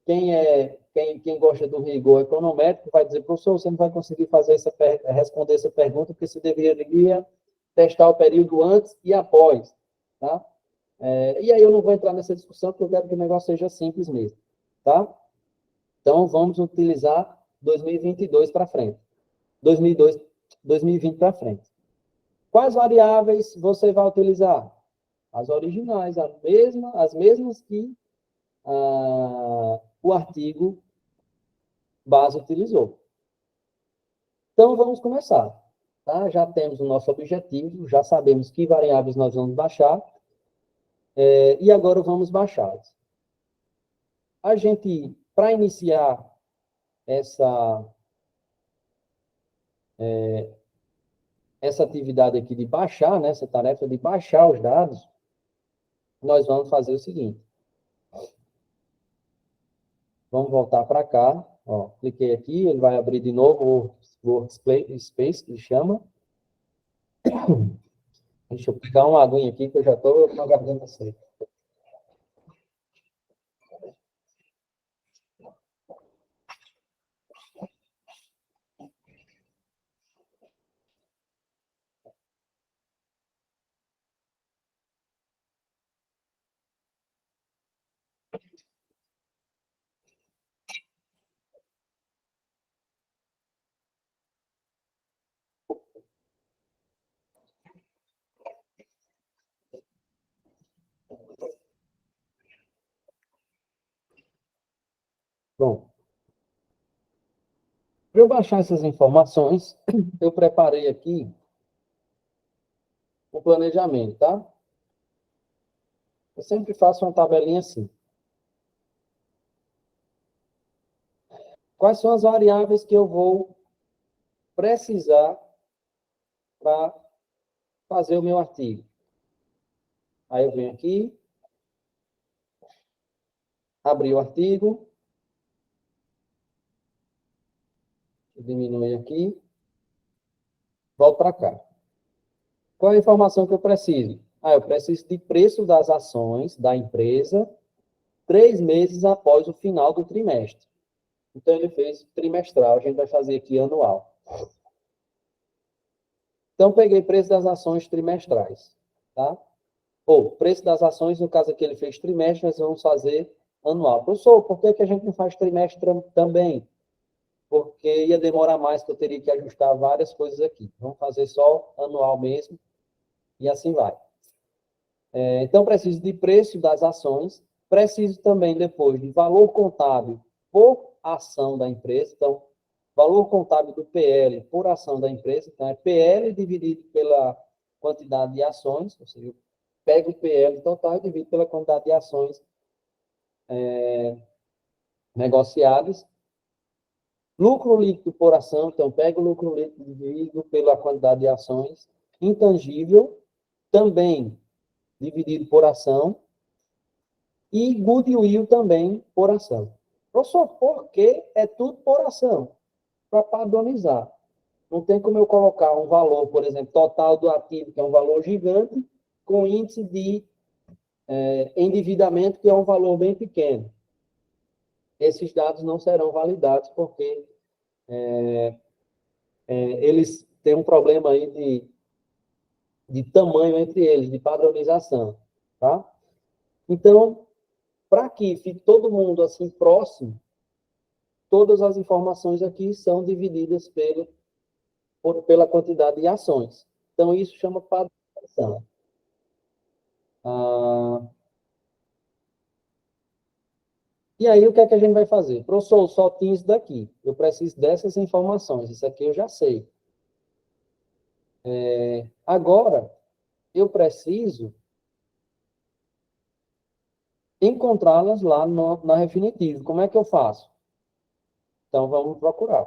Quem gosta do rigor econométrico vai dizer, professor, você não vai conseguir responder essa pergunta, porque você deveria testar o período antes e após, tá? E aí eu não vou entrar nessa discussão, porque eu quero que o negócio seja simples mesmo, tá? Então, vamos utilizar 2022 para frente. 2020 para frente. Quais variáveis você vai utilizar? As originais, as mesmas que o artigo base utilizou. Então, vamos começar. Tá? Já temos o nosso objetivo, já sabemos que variáveis nós vamos baixar, e agora vamos baixá-las. A gente, para iniciar essa atividade aqui de baixar, né, essa tarefa de baixar os dados, nós vamos fazer o seguinte. Vamos voltar para cá. Ó, cliquei aqui, ele vai abrir de novo o Workspace, que chama. Deixa eu pegar uma aguinha aqui, que eu já estou com a garganta seca. Bom, para eu baixar essas informações, eu preparei aqui o planejamento, tá? Eu sempre faço uma tabelinha assim. Quais são as variáveis que eu vou precisar para fazer o meu artigo? Aí eu venho aqui, abri o artigo, diminui aqui, volto para cá. Qual é a informação que eu preciso? Eu preciso de preço das ações da empresa 3 meses após o final do trimestre. Então, ele fez trimestral, a gente vai fazer aqui anual. Então, peguei preço das ações trimestrais, tá? Ou, preço das ações, no caso aqui ele fez trimestre, nós vamos fazer anual. Professor, por que a gente não faz trimestre também? Porque ia demorar mais, que eu teria que ajustar várias coisas aqui. Vamos fazer só anual mesmo, e assim vai. Então, preciso de preço das ações, preciso também depois de valor contábil por ação da empresa. Então, valor contábil do PL por ação da empresa. Então, é PL dividido pela quantidade de ações, ou seja, eu pego o PL total e divido pela quantidade de ações negociadas. Lucro líquido por ação, então pega o lucro líquido dividido pela quantidade de ações. Intangível, também dividido por ação. E goodwill também por ação. Professor, por que é tudo por ação? Para padronizar. Não tem como eu colocar um valor, por exemplo, total do ativo, que é um valor gigante, com índice de endividamento, que é um valor bem pequeno. Esses dados não serão validados, porque eles têm um problema aí de tamanho entre eles, de padronização. Tá? Então, para que fique todo mundo assim próximo, todas as informações aqui são divididas pela quantidade de ações. Então, isso chama padronização. E aí, o que é que a gente vai fazer? Professor, só tinha isso daqui. Eu preciso dessas informações. Isso aqui eu já sei. Agora, eu preciso encontrá-las lá na Refinitiv. Como é que eu faço? Então, vamos procurar.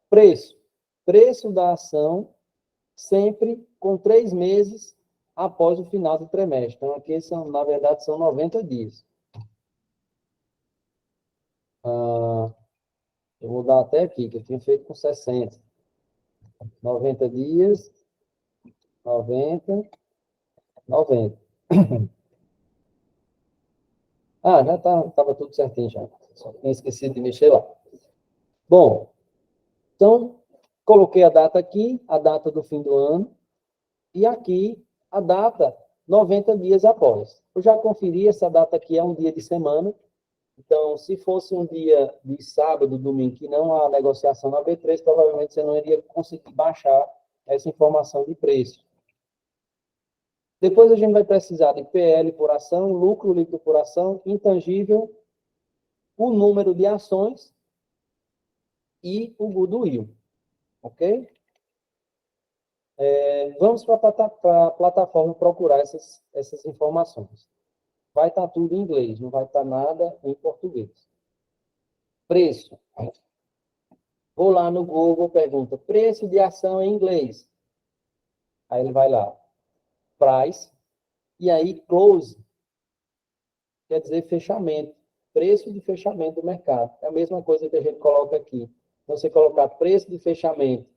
Preço. Preço da ação, sempre com 3 meses após o final do trimestre. Então, aqui, na verdade, são 90 dias. Eu vou dar até aqui, que eu tinha feito com 60. 90 dias, 90, 90. Ah, já estava tudo certinho já. Só tinha esquecido de mexer lá. Bom, então, coloquei a data aqui, a data do fim do ano, e aqui a data 90 dias após. Eu já conferi, essa data aqui é um dia de semana. Então, se fosse um dia de sábado, domingo, que não há negociação na B3, provavelmente você não iria conseguir baixar essa informação de preço. Depois a gente vai precisar de PL por ação, lucro líquido por ação, intangível, o número de ações e o goodwill. Ok? Vamos para a plataforma procurar essas informações. Vai estar tudo em inglês, não vai estar nada em português. Preço. Vou lá no Google, pergunta, preço de ação em inglês. Aí ele vai lá, price, e aí close, quer dizer fechamento, preço de fechamento do mercado. É a mesma coisa que a gente coloca aqui. Então, você colocar preço de fechamento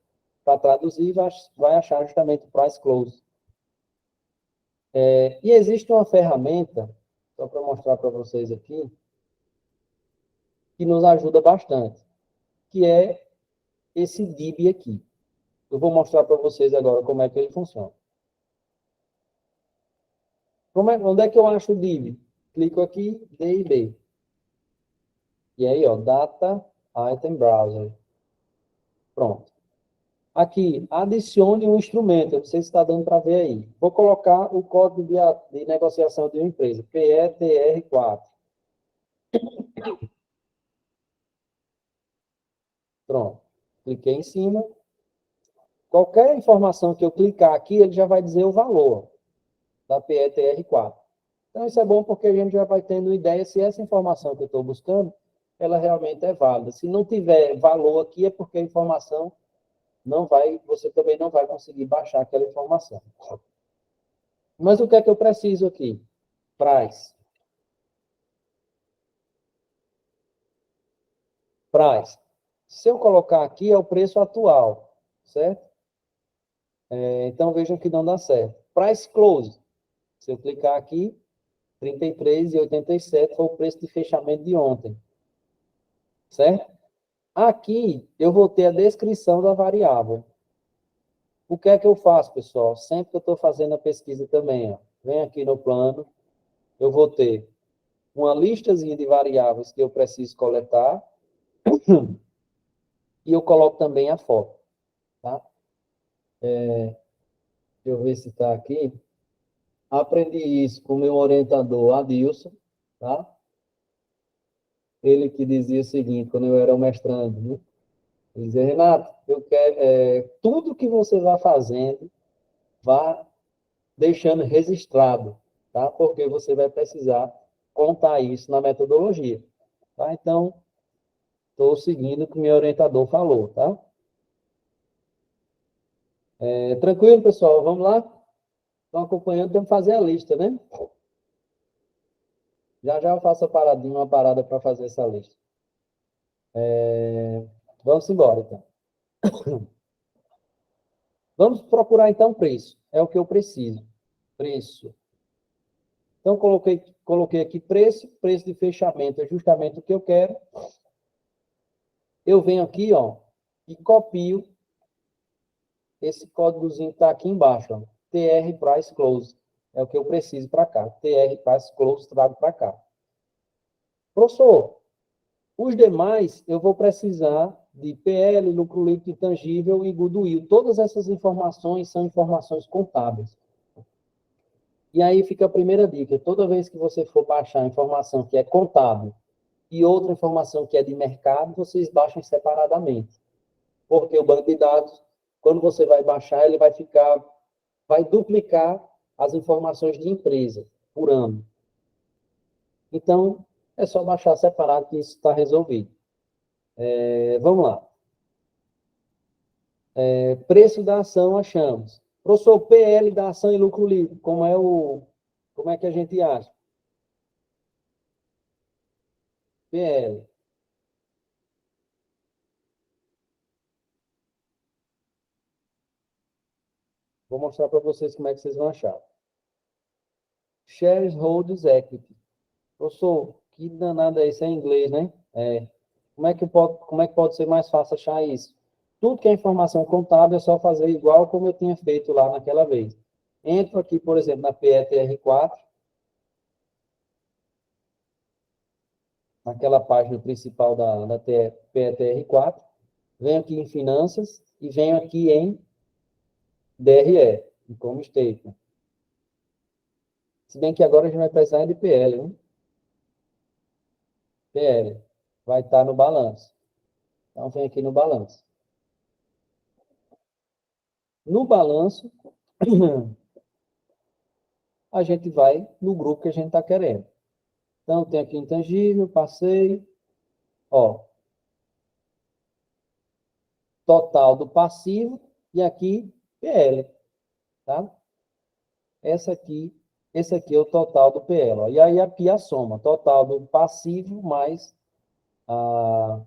para traduzir, vai achar justamente o price close. E existe uma ferramenta, só para mostrar para vocês aqui, que nos ajuda bastante, que é esse DIB aqui. Eu vou mostrar para vocês agora como é que ele funciona. Onde é que eu acho o DIB? Clico aqui, DIB. E aí, ó, Data Item Browser. Pronto. Aqui, adicione um instrumento. Eu não sei se está dando para ver aí. Vou colocar o código de negociação de uma empresa, PETR4. Pronto. Cliquei em cima. Qualquer informação que eu clicar aqui, ele já vai dizer o valor da PETR4. Então, isso é bom porque a gente já vai tendo ideia se essa informação que eu estou buscando, ela realmente é válida. Se não tiver valor aqui, é porque a informação não vai, você também não vai conseguir baixar aquela informação. Mas o que é que eu preciso aqui? Price. Price. Se eu colocar aqui, é o preço atual, certo? Então, vejam que não dá certo. Price close. Se eu clicar aqui, 33,87 foi o preço de fechamento de ontem. Certo? Aqui, eu vou ter a descrição da variável. O que é que eu faço, pessoal? Sempre que eu estou fazendo a pesquisa também, ó, vem aqui no plano, eu vou ter uma listazinha de variáveis que eu preciso coletar e eu coloco também a foto. Tá? Deixa eu ver se está aqui. Aprendi isso com o meu orientador, Adilson, tá? Ele que dizia o seguinte, quando eu era mestrando, né? Ele dizia, Renato, eu quero, tudo que você vai fazendo, vá deixando registrado, tá? Porque você vai precisar contar isso na metodologia, tá? Então, Estou seguindo o que meu orientador falou, tá? Tranquilo, pessoal? Vamos lá? Estão acompanhando, temos que fazer a lista, né? Já já eu faço uma parada para fazer essa lista. Vamos embora, então. Vamos procurar, então, preço. É o que eu preciso. Preço. Então, coloquei aqui preço. Preço de fechamento é justamente o que eu quero. Eu venho aqui, ó, e copio esse códigozinho que está aqui embaixo, ó. TR Price Close. É o que eu preciso para cá. TR Price Close, trago para cá. Professor, os demais eu vou precisar de PL, lucro líquido intangível e goodwill. Todas essas informações são informações contábeis. E aí fica a primeira dica. Toda vez que você for baixar informação que é contábil e outra informação que é de mercado, vocês baixem separadamente. Porque o banco de dados, quando você vai baixar, ele vai duplicar as informações de empresa por ano. Então, é só baixar separado que isso está resolvido. Vamos lá. Preço da ação, achamos. Professor, PL da ação e lucro líquido, como é que a gente acha? PL. Vou mostrar para vocês como é que vocês vão achar. Shareholders Equity. Professor, que danado é isso em inglês, né? Como é que pode ser mais fácil achar isso? Tudo que é informação contábil é só fazer igual como eu tinha feito lá naquela vez. Entro aqui, por exemplo, na PETR4, naquela página principal da PETR4, venho aqui em Finanças e venho aqui em DRE, como statement. Se bem que agora a gente vai precisar de PL, né? PL. Vai estar no balanço. Então, vem aqui no balanço. No balanço, a gente vai no grupo que a gente está querendo. Então, tem aqui intangível, passei. Ó, total do passivo e aqui PL, tá? Esse aqui é o total do PL. Ó. E aí aqui a soma, total do passivo mais o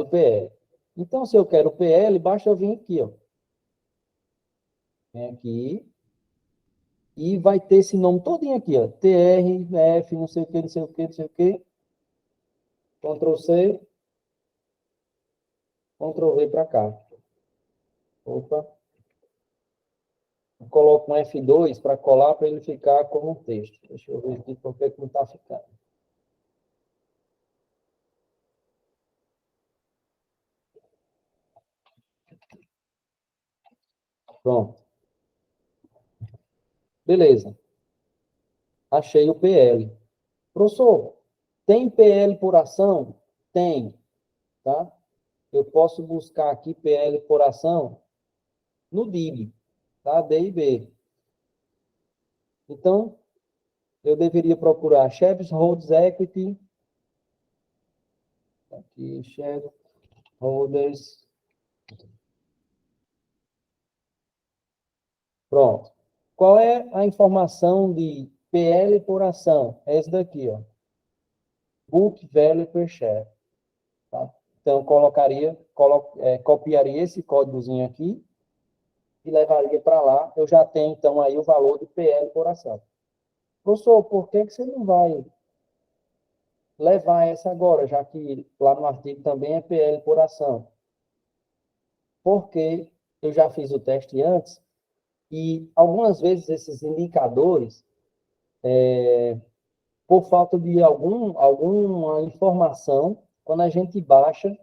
PL. Então, se eu quero o PL, basta eu vir aqui, ó. Vem aqui. E vai ter esse nome todinho aqui, ó. TR, F, não sei o que, não sei o que, não sei o que. Ctrl C. Ctrl V para cá. Opa. Coloco um F2 para colar para ele ficar como um texto. Deixa eu ver aqui porque que não está ficando. Pronto. Beleza. Achei o PL. Professor, tem PL por ação? Tem, tá? Eu posso buscar aqui PL por ação no DIB, tá? D e B. Então, eu deveria procurar Shareholders Equity. Aqui, Shareholders. Pronto. Qual é a informação de PL por ação? É esse daqui, ó. Book Value per Share. Tá? Então, eu copiaria esse códigozinho aqui e levaria para lá. Eu já tenho, então, aí o valor de PL por ação. Professor, por que você não vai levar essa agora, já que lá no artigo também é PL por ação? Porque eu já fiz o teste antes e algumas vezes esses indicadores, por falta de alguma informação, quando a gente baixa,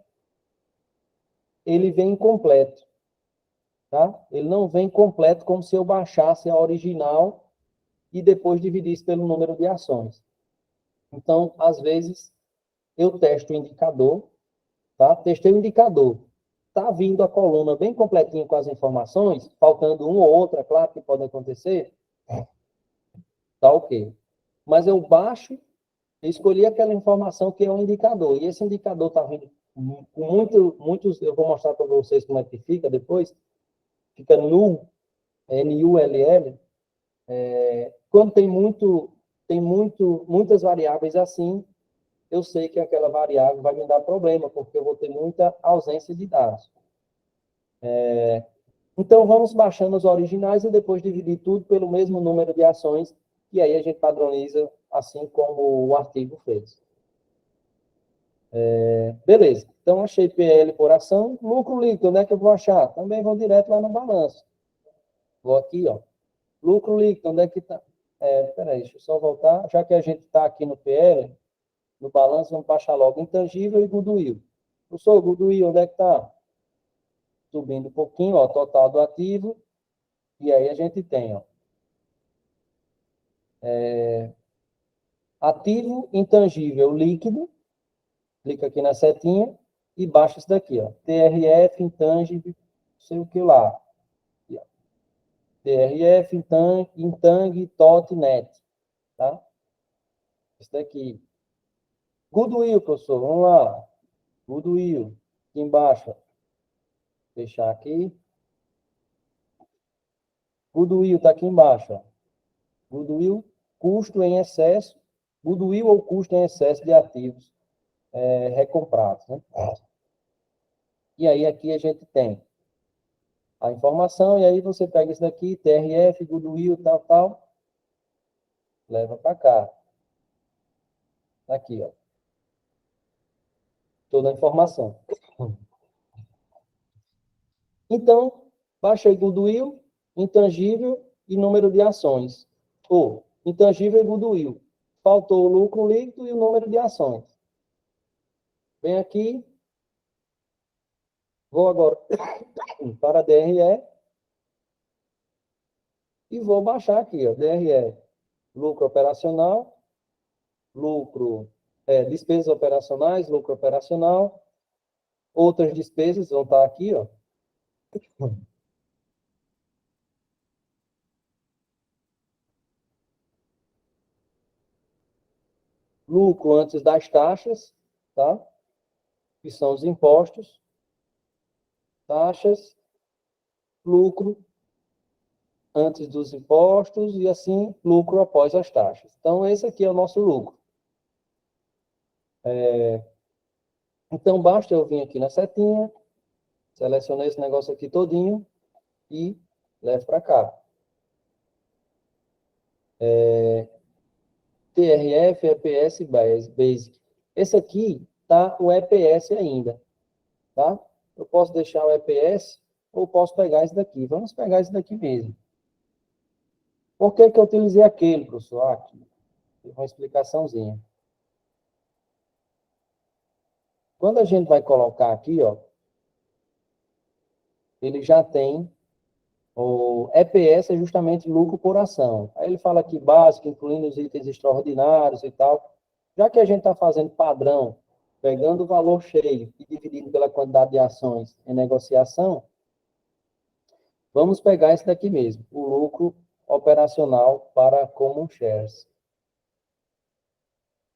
ele vem incompleto, tá? Ele não vem completo como se eu baixasse a original e depois dividisse pelo número de ações. Então, às vezes, eu testo o indicador, tá? Testei o indicador. Tá vindo a coluna bem completinha com as informações, faltando uma ou outra, claro que pode acontecer, tá ok. Mas eu baixo Eu escolhi aquela informação que é um indicador, e esse indicador está vindo com muitos, eu vou mostrar para vocês como é que fica depois, fica null, N-U-L-L, quando muitas variáveis assim, eu sei que aquela variável vai me dar problema, porque eu vou ter muita ausência de dados. Então, vamos baixando os originais e depois dividir tudo pelo mesmo número de ações, e aí a gente padroniza assim como o artigo fez. Beleza. Então, achei PL por ação. Lucro líquido, onde é que eu vou achar? Também vou direto lá no balanço. Vou aqui, ó. Lucro líquido, onde é que está? Peraí, deixa eu só voltar. Já que a gente está aqui no PL, no balanço, vamos baixar logo intangível e goodwill. Professor, goodwill, onde é que está? Subindo um pouquinho, ó, total do ativo. E aí a gente tem, ó, ativo intangível líquido. Clica aqui na setinha e baixa isso daqui, ó. TRF, intangível, não sei o que lá. Aqui, ó. TRF, intang, tot, net. Tá? Isso daqui. Goodwill, professor, vamos lá. Goodwill, aqui embaixo. Fechar aqui. Goodwill está aqui embaixo. Ó. Goodwill, custo em excesso. Goodwill ou custo em excesso de ativos recomprados. Né? E aí aqui a gente tem a informação, e aí você pega isso daqui, TRF, Goodwill, tal, tal, leva para cá. Aqui, ó. Toda a informação. Então, baixei Goodwill, intangível e número de ações. Ou, intangível e Goodwill. Faltou o lucro líquido e o número de ações. Vem aqui. Vou agora para DRE. E vou baixar aqui, ó, DRE. Lucro operacional, despesas operacionais, lucro operacional. Outras despesas vão estar aqui, ó. Lucro antes das taxas, tá? Que são os impostos, taxas, lucro antes dos impostos e assim lucro após as taxas. Então esse aqui é o nosso lucro. Então basta eu vir aqui na setinha, selecionei esse negócio aqui todinho e levo para cá. TRF, EPS, Basic. Esse aqui tá o EPS ainda, tá? Eu posso deixar o EPS ou posso pegar esse daqui. Vamos pegar esse daqui mesmo. Por que que eu utilizei aquele, professor? Aqui. Tem uma explicaçãozinha. Quando a gente vai colocar aqui, ó, ele já tem o EPS, é justamente lucro por ação. Aí ele fala aqui básico, incluindo os itens extraordinários e tal. Já que a gente está fazendo padrão, pegando o valor cheio e dividindo pela quantidade de ações em negociação, vamos pegar esse daqui mesmo, o lucro operacional para common shares.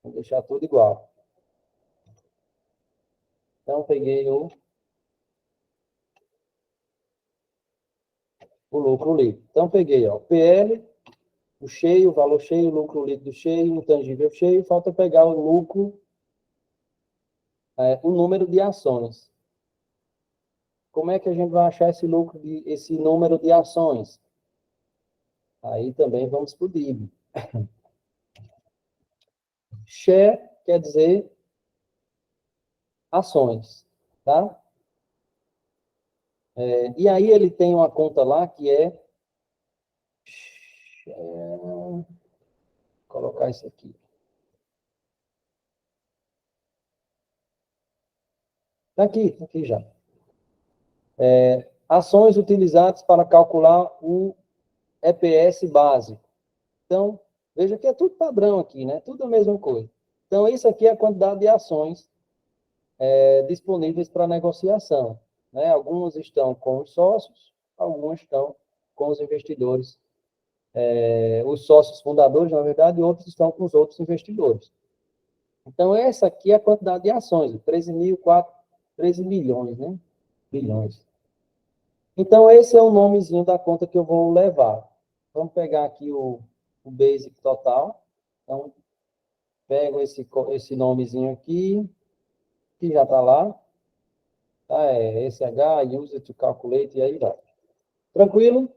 Vou deixar tudo igual. Então, peguei o lucro líquido. Então, peguei, ó, PL, o cheio, o valor cheio, o lucro líquido cheio, o intangível cheio, falta pegar o lucro, o número de ações. Como é que a gente vai achar esse lucro, esse número de ações? Aí também vamos para o DIB. Share quer dizer ações, tá? E aí ele tem uma conta lá que é vou colocar isso aqui. Tá aqui já. Ações utilizadas para calcular o EPS básico. Então, veja que é tudo padrão aqui, né? Tudo a mesma coisa. Então, isso aqui é a quantidade de ações disponíveis para negociação. Né? Algumas estão com os sócios, algumas estão com os investidores, os sócios fundadores, na verdade, e outros estão com os outros investidores. Então, essa aqui é a quantidade de ações, 13 milhões, né? Bilhões. Então, esse é o nomezinho da conta que eu vou levar. Vamos pegar aqui o basic total. Então, pego esse nomezinho aqui, que já está lá. SH, use to calculate, e aí vai. Tranquilo?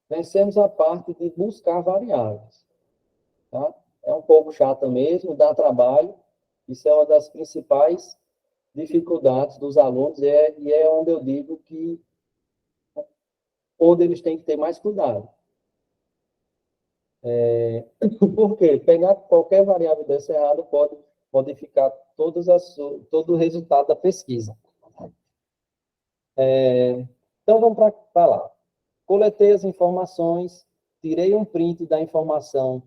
Vencemos a parte de buscar variáveis. Tá? É um pouco chata mesmo, dá trabalho. Isso é uma das principais dificuldades dos alunos, e é onde eu digo que onde eles têm que ter mais cuidado. Por quê? Pegar qualquer variável dessa errada pode modificar todo o resultado da pesquisa. Então, vamos para lá. Coletei as informações, tirei um print da informação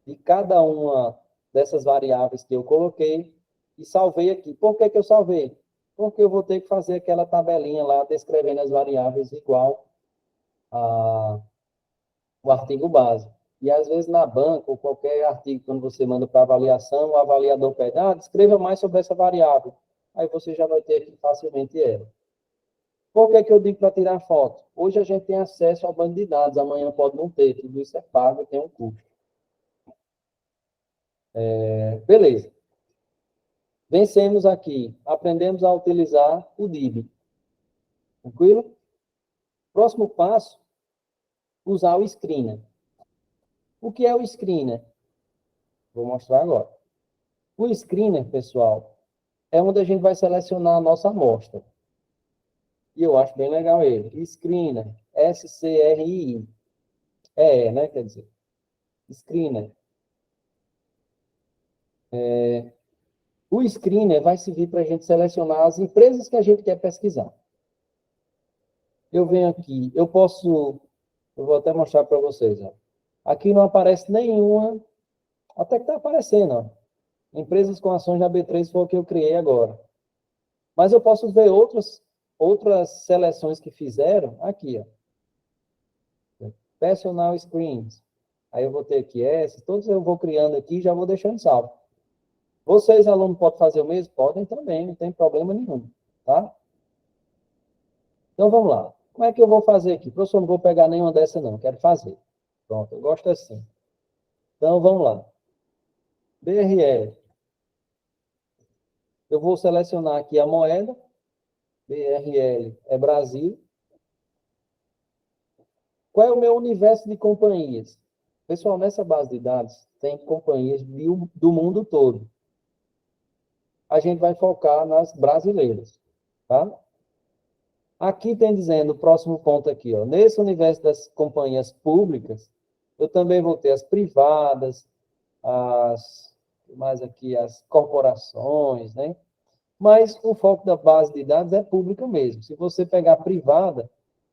de cada uma dessas variáveis que eu coloquei e salvei aqui. Por que que eu salvei? Porque eu vou ter que fazer aquela tabelinha lá descrevendo as variáveis igual o artigo base. E às vezes na banca ou qualquer artigo, quando você manda para avaliação, o avaliador pede, descreva mais sobre essa variável. Aí você já vai ter aqui facilmente ela. Por que que eu digo para tirar foto? Hoje a gente tem acesso ao banco de dados, amanhã pode não ter, tudo isso é pago, tem um custo. Beleza. Vencemos aqui, aprendemos a utilizar o DIB. Tranquilo? Próximo passo, usar o screener. O que é o screener? Vou mostrar agora. O screener, pessoal, é onde a gente vai selecionar a nossa amostra. E eu acho bem legal ele. Screener, S-C-R-I. Né? Quer dizer, screener. O screener vai servir para a gente selecionar as empresas que a gente quer pesquisar. Eu venho aqui, eu vou até mostrar para vocês. Ó. Aqui não aparece nenhuma, até que está aparecendo. Ó. Empresas com ações na B3 foi o que eu criei agora. Mas eu posso ver outras seleções que fizeram aqui. Ó. Personal Screens. Aí eu vou ter aqui todos eu vou criando aqui e já vou deixando salvo. Vocês, alunos, podem fazer o mesmo? Podem também, não tem problema nenhum. Tá? Então, vamos lá. Como é que eu vou fazer aqui? Professor, não vou pegar nenhuma dessa, não. Quero fazer. Pronto, eu gosto assim. Então, vamos lá. BRL. Eu vou selecionar aqui a moeda. BRL é Brasil. Qual é o meu universo de companhias? Pessoal, nessa base de dados, tem companhias do mundo todo. A gente vai focar nas brasileiras. Tá? Aqui tem dizendo, o próximo ponto aqui, ó, nesse universo das companhias públicas, eu também vou ter as privadas, as corporações, né? Mas o foco da base de dados é pública mesmo. Se você pegar privada,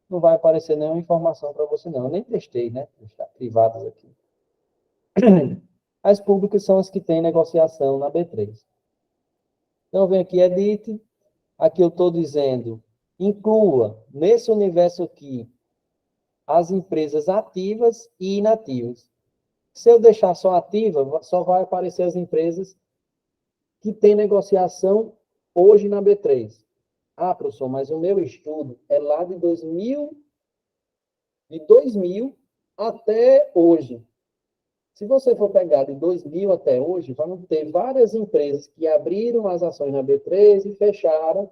não vai aparecer nenhuma informação para você, não. Eu nem testei, né? Deixar privadas aqui. As públicas são as que têm negociação na B3. Então, vem aqui, edit. Aqui eu estou dizendo, inclua nesse universo aqui as empresas ativas e inativas. Se eu deixar só ativa, só vai aparecer as empresas que têm negociação hoje na B3. Professor, mas o meu estudo é lá de 2000 até hoje. Se você for pegar de 2000 até hoje, vão ter várias empresas que abriram as ações na B3 e fecharam,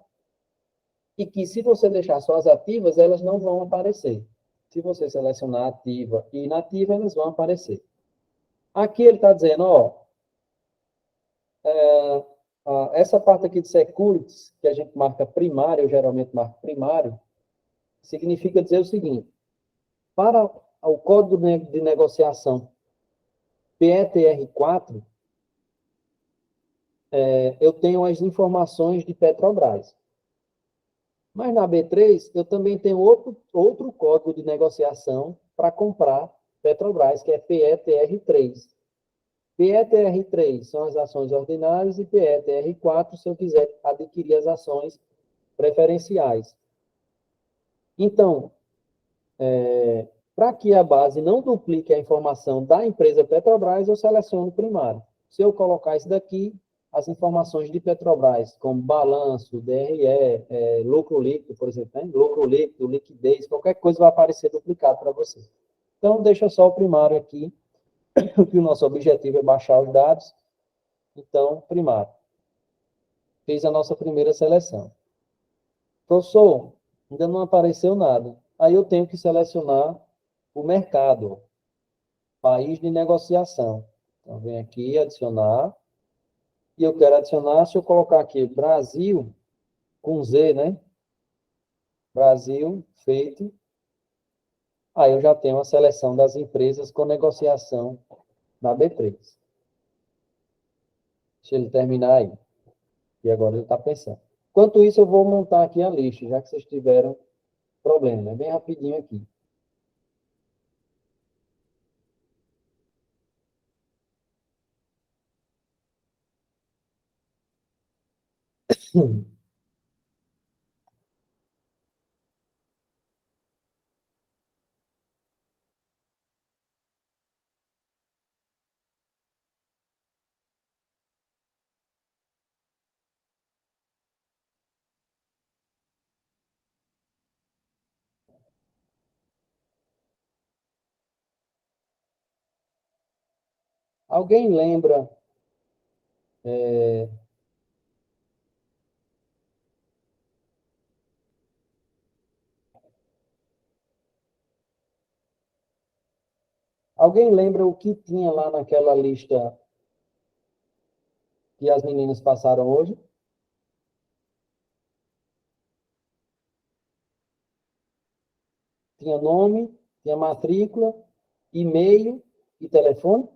e que se você deixar só as ativas, elas não vão aparecer. Se você selecionar ativa e inativa, elas vão aparecer. Aqui ele está dizendo, essa parte aqui de securities, que a gente marca primário, eu geralmente marco primário, significa dizer o seguinte, para o código de negociação PETR4, eu tenho as informações de Petrobras. Mas na B3, eu também tenho outro código de negociação para comprar Petrobras, que é PETR3. PETR3 são as ações ordinárias e PETR4 se eu quiser adquirir as ações preferenciais. Então, Para que a base não duplique a informação da empresa Petrobras, eu seleciono o primário. Se eu colocar isso daqui, as informações de Petrobras, como balanço, DRE, lucro líquido, por exemplo, né? Lucro líquido, liquidez, qualquer coisa vai aparecer duplicado para você. Então, deixa só o primário aqui, que o nosso objetivo é baixar os dados. Então, primário. Fez a nossa primeira seleção. Professor, ainda não apareceu nada. Aí eu tenho que selecionar o mercado, país de negociação. Então, vem aqui, adicionar. E eu quero adicionar, se eu colocar aqui Brasil, com Z, né? Brasil, feito. Aí eu já tenho a seleção das empresas com negociação na B3. Deixa ele terminar aí. E agora ele está pensando. Enquanto isso, eu vou montar aqui a lista, já que vocês tiveram problema. É bem rapidinho aqui. Alguém lembra? Alguém lembra o que tinha lá naquela lista que as meninas passaram hoje? Tinha nome, tinha matrícula, e-mail e telefone?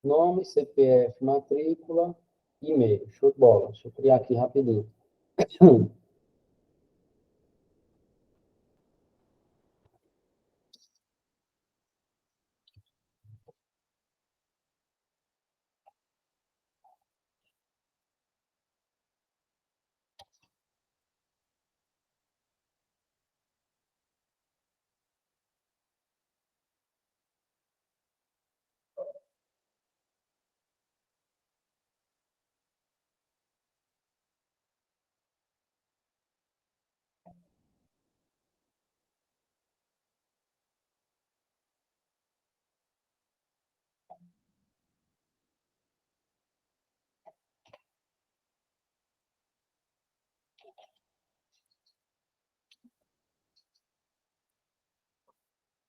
Nome, CPF, matrícula, e-mail. Show de bola. Deixa eu criar aqui rapidinho.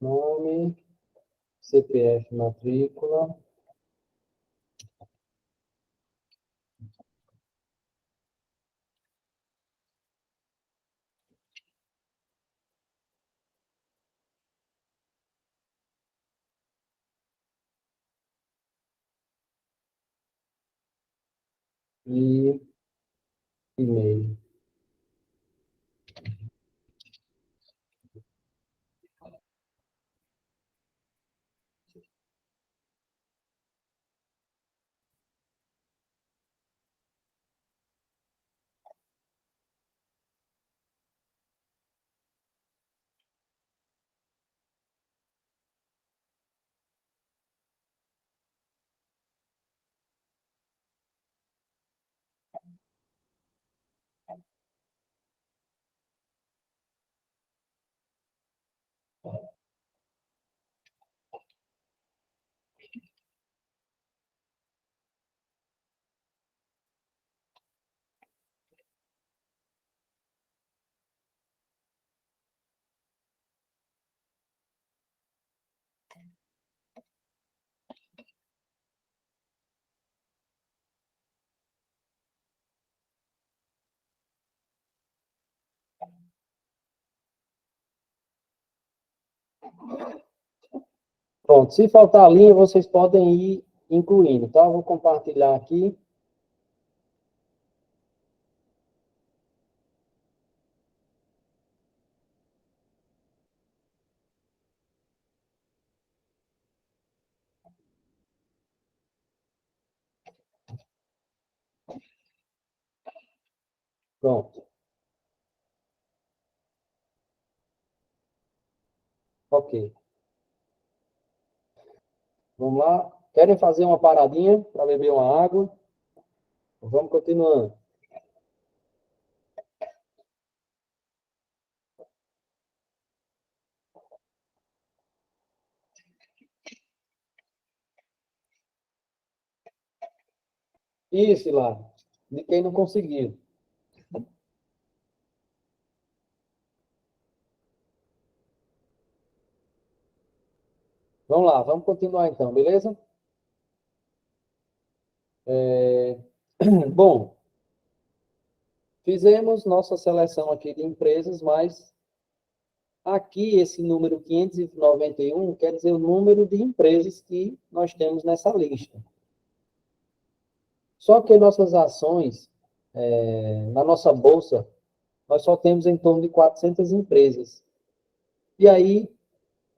Nome, CPF, matrícula e e-mail. Pronto, se faltar linha, vocês podem ir incluindo, tá? Eu vou compartilhar aqui. Pronto, ok. Vamos lá. Querem fazer uma paradinha para beber uma água? Vamos continuando. Isso, lá. De quem não conseguiu. Vamos lá, vamos continuar então, beleza? É, Bom, fizemos nossa seleção aqui de empresas, mas aqui esse número 591 quer dizer o número de empresas que nós temos nessa lista. Só que nossas ações, na nossa bolsa, nós só temos em torno de 400 empresas. E aí,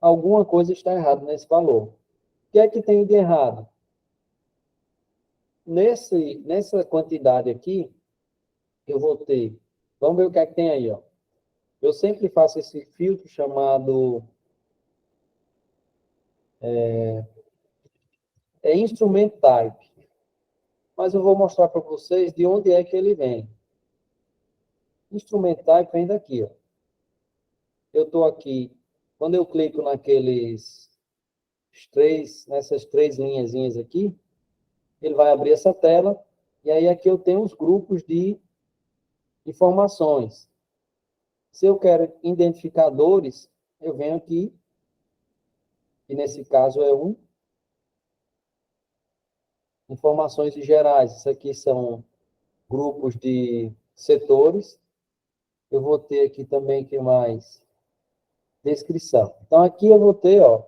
alguma coisa está errada nesse valor. O que é que tem de errado? Nessa quantidade aqui, eu vou ter. Vamos ver o que é que tem aí, ó. Eu sempre faço esse filtro chamado Instrument Type. Mas eu vou mostrar para vocês de onde é que ele vem. Instrument Type vem daqui, ó. Eu estou aqui. Quando eu clico nessas três linhazinhas aqui, ele vai abrir essa tela. E aí aqui eu tenho os grupos de informações. Se eu quero identificadores, eu venho aqui, e nesse caso é informações gerais. Isso aqui são grupos de setores. Eu vou ter aqui também, que mais? Descrição. Então, aqui eu vou ter, ó,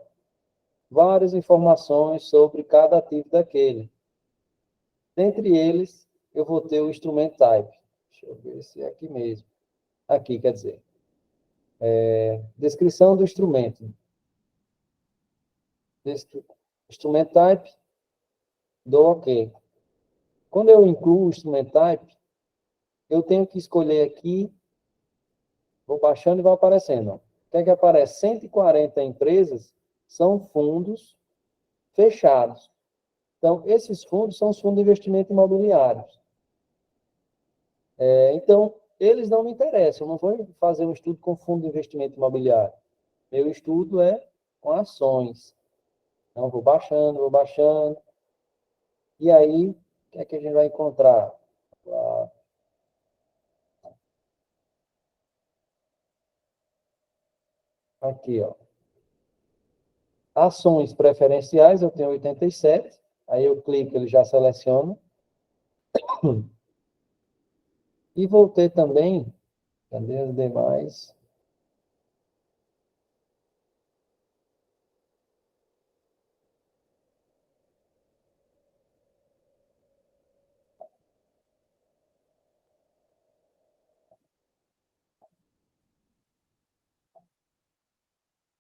várias informações sobre cada ativo daquele. Dentre eles, eu vou ter o instrument type. Deixa eu ver se é aqui mesmo. Aqui, quer dizer. Descrição do instrumento. Instrument type, dou OK. Quando eu incluo o instrument type, eu tenho que escolher aqui, vou baixando e vai aparecendo. Ó. O que é que aparece? 140 empresas são fundos fechados. Então, esses fundos são os fundos de investimento imobiliários. Então, eles não me interessam. Eu não vou fazer um estudo com fundo de investimento imobiliário. Meu estudo é com ações. Então, vou baixando, vou baixando. E aí, o que é que a gente vai encontrar? Aqui, ó. Ações preferenciais, eu tenho 87. Aí eu clico, ele já seleciona. E vou ter também, cadê as demais?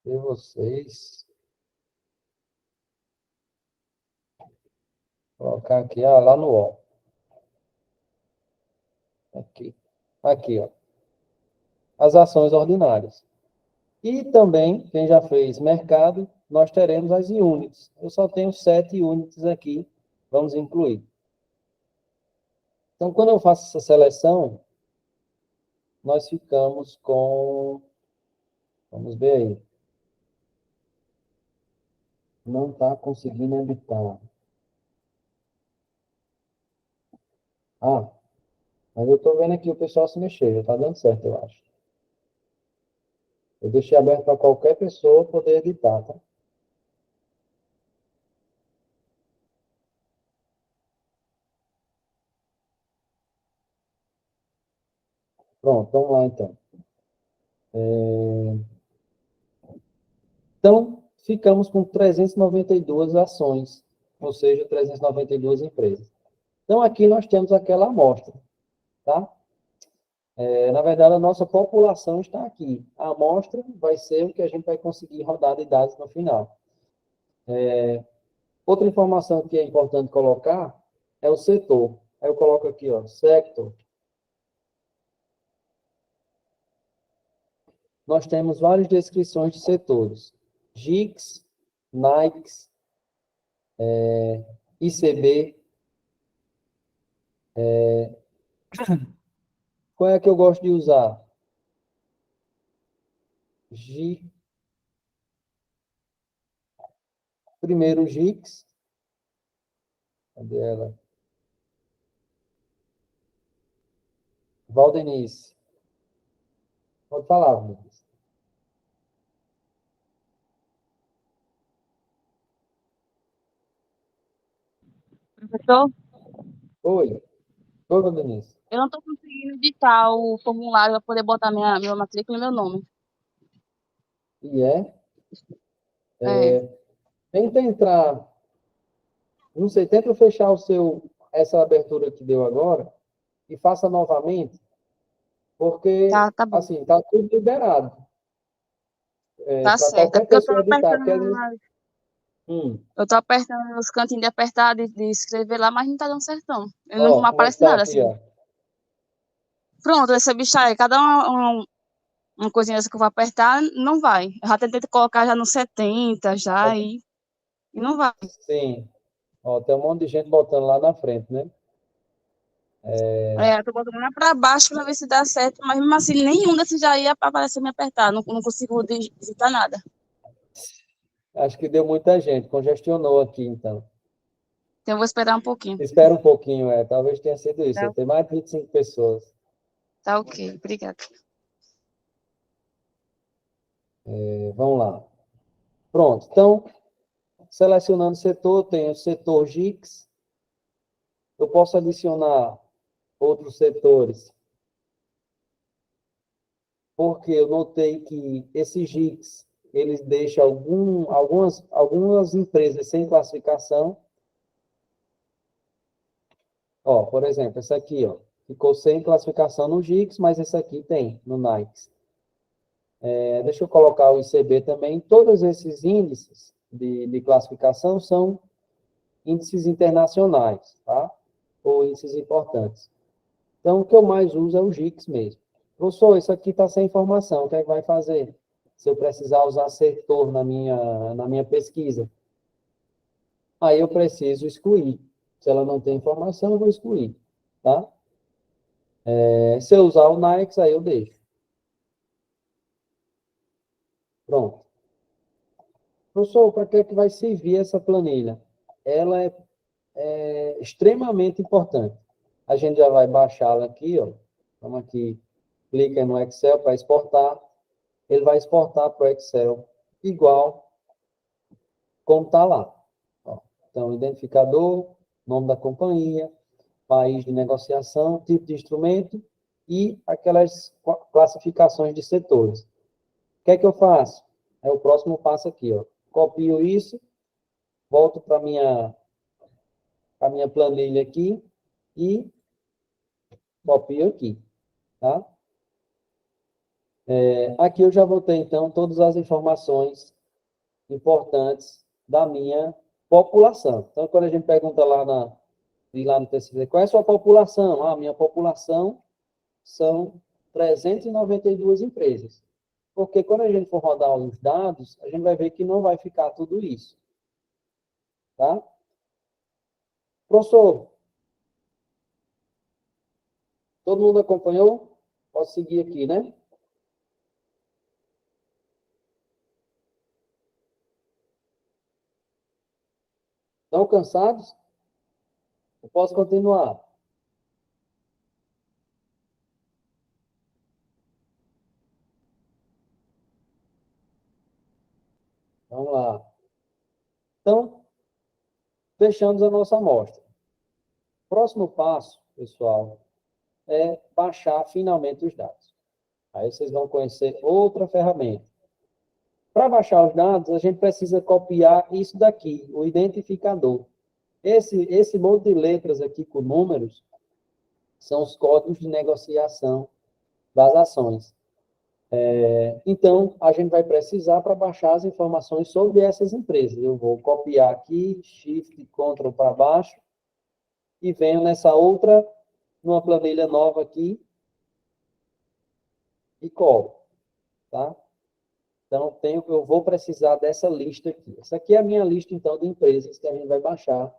E vocês, colocar aqui, lá no ó. Aqui. Aqui, ó. As ações ordinárias. E também, quem já fez mercado, nós teremos as units. Eu só tenho 7 units aqui, vamos incluir. Então, quando eu faço essa seleção, nós ficamos com... Vamos ver aí. Não está conseguindo editar. Ah, mas eu estou vendo aqui o pessoal se mexer, já está dando certo, eu acho. Eu deixei aberto para qualquer pessoa poder editar, tá? Pronto, vamos lá então. Então, ficamos com 392 ações, ou seja, 392 empresas. Então, aqui nós temos aquela amostra, tá? Na verdade, a nossa população está aqui. A amostra vai ser o que a gente vai conseguir rodar de dados no final. Outra informação que é importante colocar é o setor. Aí eu coloco aqui, ó, sector. Nós temos várias descrições de setores. GICS, NICS, ICB. Qual é que eu gosto de usar? Primeiro o GICS. Cadê ela? Valdenice. Pode falar, Valdenice. Professor, Oi. Oi, Valdenice. eu não estou conseguindo editar o formulário para poder botar minha matrícula e meu nome. E É, tenta entrar, não sei, tenta fechar essa abertura que deu agora e faça novamente, porque, tá bom. assim, tá tudo liberado. Tá Para certo. É qualquer porque eu tô pessoa editar, apertando, porque às vezes... eu tô apertando os cantinhos de apertar, de escrever lá, mas não tá dando certo, não. Não Ó, como é que aparece tá nada, aqui, assim. ó? Pronto, essa bicha aí, cada uma coisinha dessa que eu vou apertar, não vai. Eu já tentei colocar já no 70, já, e não vai. Sim. Ó, tem um monte de gente botando lá na frente, né? Eu tô botando lá pra baixo pra ver se dá certo, mas mesmo assim, nenhum desses já ia aparecer me apertar. Não consigo digitar nada. Acho que deu muita gente, congestionou aqui, então. Então eu vou esperar um pouquinho. Espera um pouquinho, talvez tenha sido isso. Tá, Tem mais de 25 pessoas. tá ok, obrigada. Vamos lá. Pronto. Então, selecionando o setor, tem o setor GICS. Eu posso adicionar outros setores, porque eu notei que esses GICS, eles deixam algumas empresas sem classificação. Ó, por exemplo, essa aqui, ó, ficou sem classificação no GICS, mas esse aqui tem no NICS. Deixa eu colocar o ICB também. Todos esses índices de classificação são índices internacionais, tá? Ou índices importantes. Então, o que eu mais uso é o GICS mesmo. Professor, isso aqui está sem informação, o que é que vai fazer? Se eu precisar usar setor na minha pesquisa. Aí eu preciso excluir. Se ela não tem informação, eu vou excluir, tá? Se eu usar o NICS, aí eu deixo. Pronto. Professor, para que é que vai servir essa planilha? Ela é extremamente importante. A gente já vai baixá-la aqui, ó. Vamos aqui, clica no Excel para exportar. Ele vai exportar para o Excel igual como está lá. Ó, então, identificador, nome da companhia, país de negociação, tipo de instrumento e aquelas classificações de setores. O que é que eu faço? É o próximo passo aqui, ó. Copio isso, volto para a minha planilha aqui e copio aqui, tá? Aqui eu já vou ter, então, todas as informações importantes da minha população. Então, quando a gente pergunta lá no TCC, qual é a sua população? Ah, minha população são 392 empresas. Porque quando a gente for rodar os dados, a gente vai ver que não vai ficar tudo isso. Tá? Professor, todo mundo acompanhou? Posso seguir aqui, né? Estão cansados? Eu posso continuar. Vamos lá. Então, fechamos a nossa amostra. Próximo passo, pessoal, é baixar finalmente os dados. Aí vocês vão conhecer outra ferramenta. Para baixar os dados, a gente precisa copiar isso daqui, o identificador. Esse monte de letras aqui com números são os códigos de negociação das ações. Então, a gente vai precisar para baixar as informações sobre essas empresas. Eu vou copiar aqui, Shift, Ctrl para baixo, e venho nessa outra, numa planilha nova aqui, e colo, tá? Então, eu vou precisar dessa lista aqui. Essa aqui é a minha lista, então, de empresas que a gente vai baixar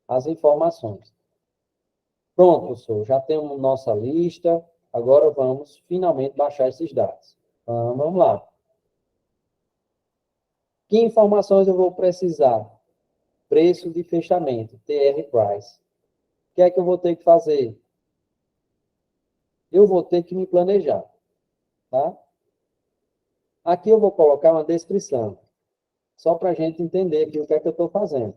as informações. Pronto, professor, já temos nossa lista, agora vamos finalmente baixar esses dados. Então, vamos lá. Que informações eu vou precisar? Preço de fechamento, TR Price. O que é que eu vou ter que fazer? Eu vou ter que me planejar, tá? Aqui eu vou colocar uma descrição, só para a gente entender aqui o que é que eu estou fazendo.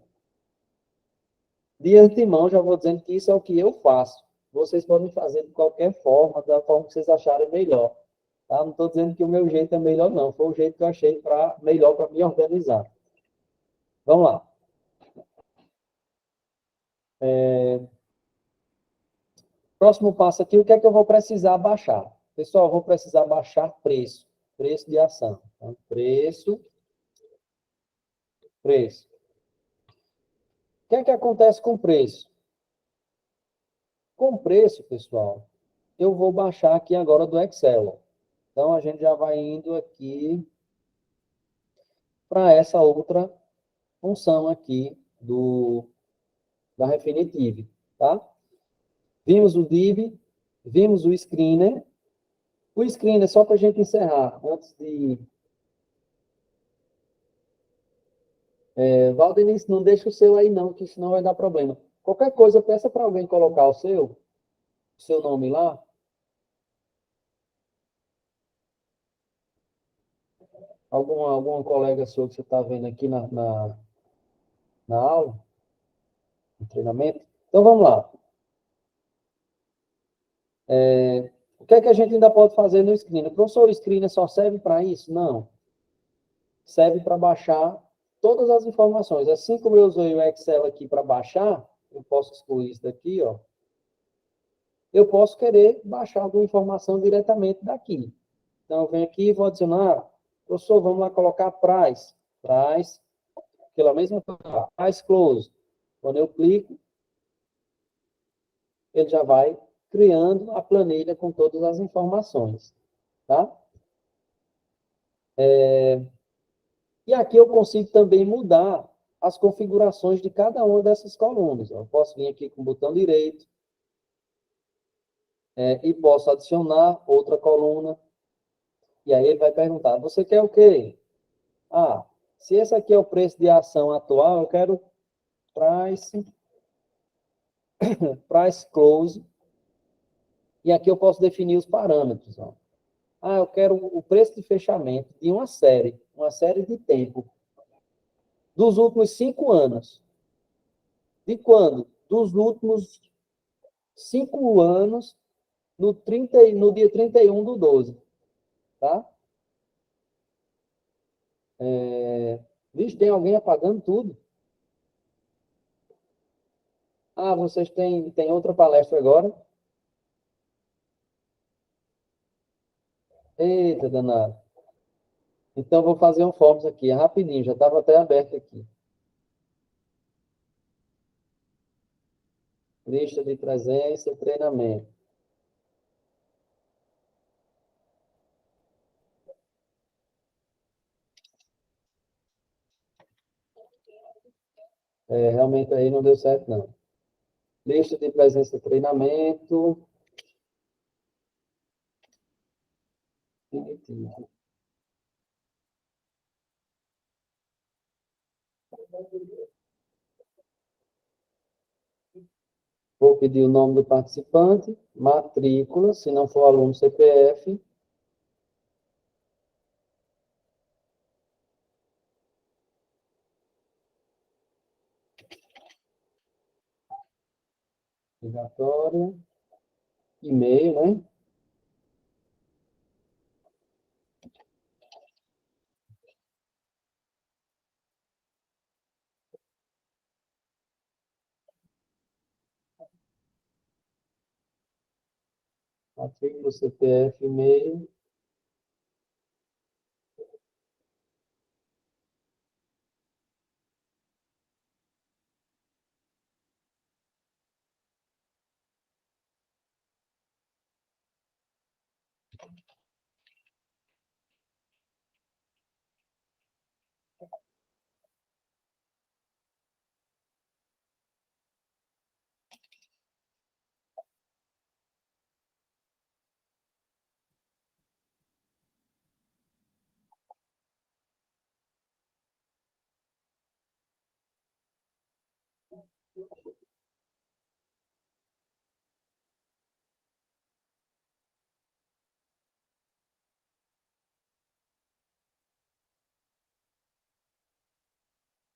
De antemão, já vou dizendo que isso é o que eu faço. Vocês podem fazer de qualquer forma, da forma que vocês acharem melhor. Tá? Não estou dizendo que o meu jeito é melhor, não. Foi o jeito que eu achei melhor para me organizar. Vamos lá. Próximo passo aqui, o que é que eu vou precisar baixar? Pessoal, eu vou precisar baixar preço. Preço de ação. Então, preço. O que é que acontece com preço? Com preço, pessoal, eu vou baixar aqui agora do Excel. Então, a gente já vai indo aqui para essa outra função aqui da Refinitiv, tá? Vimos o div, vimos o screener. O screener, só para a gente encerrar, antes de... Valdenice, não deixa o seu aí não, que senão vai dar problema. Qualquer coisa, peça para alguém colocar o seu nome lá. Alguma colega sua que você está vendo aqui na aula, no treinamento. Então, vamos lá. O que é que a gente ainda pode fazer no screener? Professor, o screener só serve para isso? Não. Serve para baixar todas as informações. Assim como eu usei o Excel aqui para baixar, eu posso excluir isso daqui, ó. Eu posso querer baixar alguma informação diretamente daqui. Então, eu venho aqui e vou adicionar, professor, vamos lá colocar price. Price, pela mesma coisa, price close. Quando eu clico, ele já vai criando a planilha com todas as informações, tá? E aqui eu consigo também mudar as configurações de cada uma dessas colunas. Eu posso vir aqui com o botão direito e posso adicionar outra coluna. E aí ele vai perguntar, você quer o quê? Ah, se esse aqui é o preço de ação atual, eu quero price close. E aqui eu posso definir os parâmetros. Ó. Ah, eu quero o preço de fechamento de uma série de tempo, dos últimos 5 anos. De quando? Dos últimos 5 anos, no dia 31/12. Tá? Vixe, tem alguém apagando tudo. Ah, vocês têm outra palestra agora? Eita, danado. Então, vou fazer um forms aqui, rapidinho, já estava até aberto aqui. Lista de presença, treinamento. Realmente aí não deu certo, não. Lista de presença, treinamento. Definitivo. Vou pedir o nome do participante, matrícula, se não for aluno, CPF. Obrigatória. E-mail, né? Matrícula, CPF, e-mail.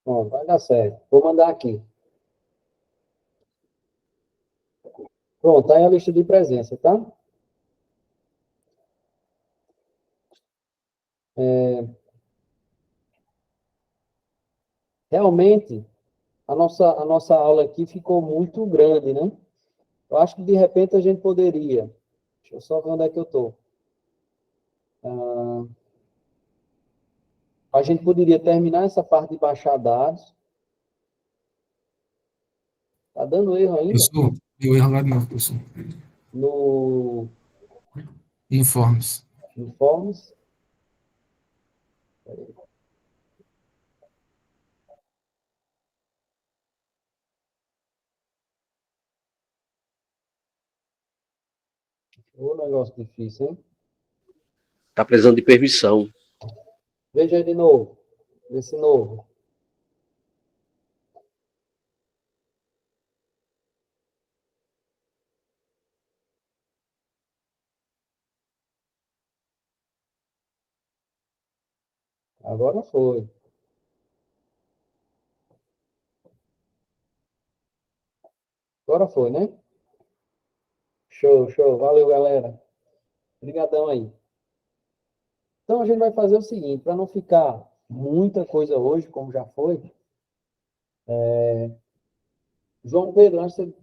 Bom, vai dar certo. Vou mandar aqui. Pronto, tá aí a lista de presença, tá? Realmente, a nossa aula aqui ficou muito grande, né? Eu acho que, de repente, a gente poderia... Deixa eu só ver onde é que eu estou. A gente poderia terminar essa parte de baixar dados. Tá dando erro ainda? Professor, deu erro lá de novo, professor. No Informes. Forms. O negócio difícil, hein? Tá precisando de permissão. Veja aí de novo. Esse novo. Agora foi. Agora foi, né? Show, show. Valeu, galera. Obrigadão aí. Então, a gente vai fazer o seguinte, para não ficar muita coisa hoje, como já foi. João Pedro, acho que você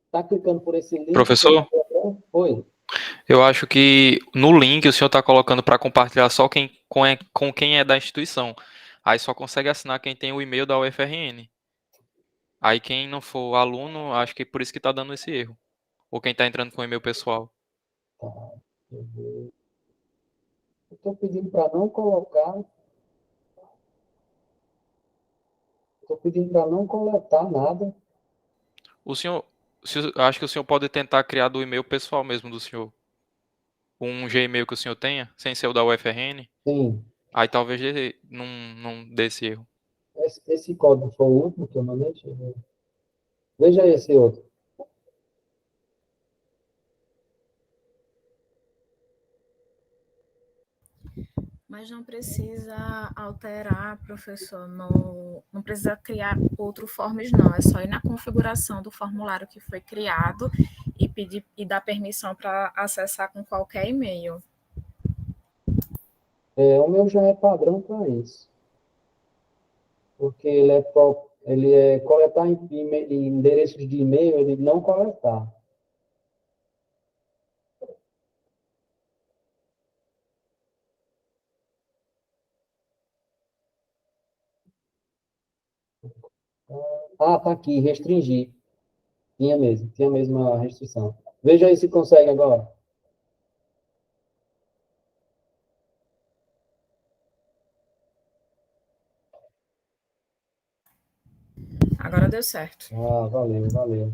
está clicando por esse link. Professor, Oi. eu acho que no link o senhor está colocando para compartilhar só com quem é da instituição. Aí só consegue assinar quem tem o e-mail da UFRN. Aí quem não for aluno, acho que é por isso que está dando esse erro. Ou quem está entrando com o e-mail pessoal. Eu estou pedindo para não colocar. Estou pedindo para não coletar nada. O senhor, acho que o senhor pode tentar criar do e-mail pessoal mesmo do senhor. Um Gmail que o senhor tenha, sem ser o da UFRN. Sim. Aí talvez não dê esse erro. Esse código foi o último que eu mandei. Deixa eu ver. Veja esse outro. Mas não precisa alterar, professor, não precisa criar outro forms, não. É só ir na configuração do formulário que foi criado e pedir e dar permissão para acessar com qualquer e-mail. O meu já é padrão para isso. Porque ele é coletar endereços de e-mail, ele não coletar. Ah, tá aqui, restringir. Tinha mesmo a restrição. Veja aí se consegue agora. Agora deu certo. Ah, valeu, valeu.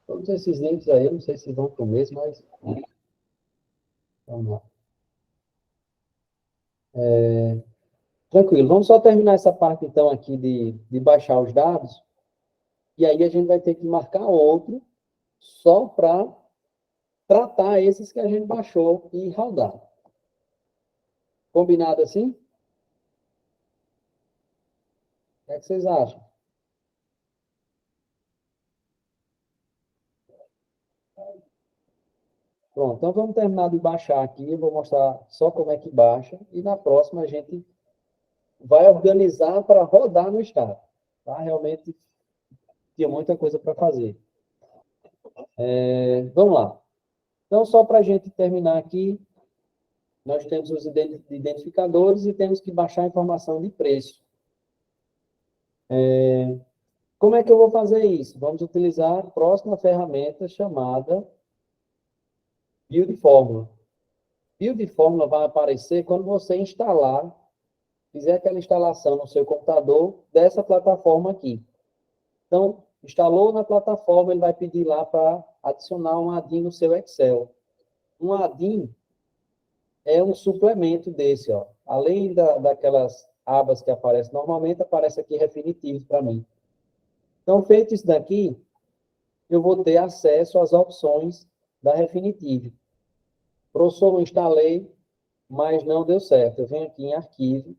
Todos esses links aí, eu não sei se vão para o mesmo, mas vamos lá. Tranquilo, vamos só terminar essa parte então aqui de baixar os dados, e aí a gente vai ter que marcar outro só para tratar esses que a gente baixou e rodar. Combinado assim? O que é que vocês acham? Pronto, então vamos terminar de baixar aqui, eu vou mostrar só como é que baixa, e na próxima a gente vai organizar para rodar no estado. Tá? Realmente tinha muita coisa para fazer. Vamos lá. Então, só para a gente terminar aqui, nós temos os identificadores e temos que baixar a informação de preço. Como é que eu vou fazer isso? Vamos utilizar a próxima ferramenta chamada Build Fórmula. Build Fórmula vai aparecer quando você instalar, fizer aquela instalação no seu computador dessa plataforma aqui. Então, instalou na plataforma, ele vai pedir lá para adicionar um add-in no seu Excel. Um add-in é um suplemento desse, ó. Além daquelas abas que aparecem normalmente, aparece aqui Refinitiv para mim. Então, feito isso daqui, eu vou ter acesso às opções da Refinitiv. Professor, eu instalei, mas não deu certo. Eu venho aqui em arquivo,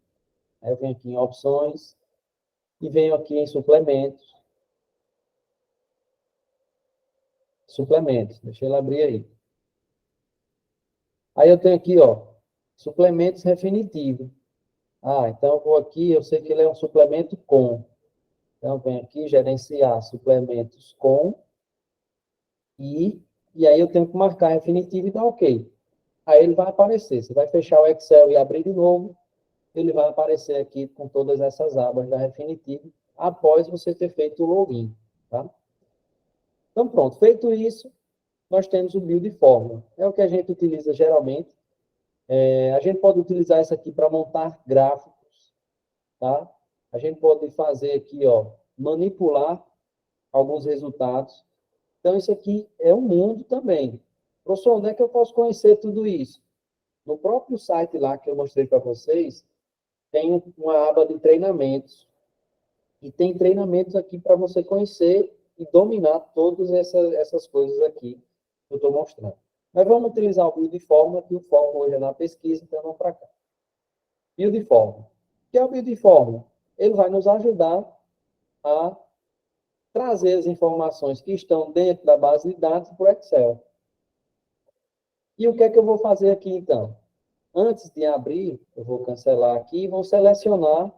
eu venho aqui em opções, e venho aqui em suplementos. Suplementos, deixa ele abrir aí. Aí eu tenho aqui, ó, suplementos Refinitiv. Então eu vou aqui, eu sei que ele é um suplemento com. Então eu venho aqui, gerenciar suplementos com, e aí eu tenho que marcar Refinitiv e dar OK. Aí ele vai aparecer. Você vai fechar o Excel e abrir de novo, ele vai aparecer aqui com todas essas abas da Refinitiv, após você ter feito o login, tá? Então, pronto. Feito isso, nós temos o Build Fórmula. É o que a gente utiliza geralmente. A gente pode utilizar isso aqui para montar gráficos, tá? A gente pode fazer aqui, ó, manipular alguns resultados. Então, isso aqui é um mundo também. Professor, onde é que eu posso conhecer tudo isso? No próprio site lá que eu mostrei para vocês, tem uma aba de treinamentos. E tem treinamentos aqui para você conhecer e dominar todas essas coisas aqui que eu estou mostrando. Mas vamos utilizar o Build Fórmula, que o foco hoje é na pesquisa, então vamos para cá. Build Fórmula. O que é o Build Fórmula? Ele vai nos ajudar a trazer as informações que estão dentro da base de dados para o Excel. E o que é que eu vou fazer aqui, então? Antes de abrir, eu vou cancelar aqui e vou selecionar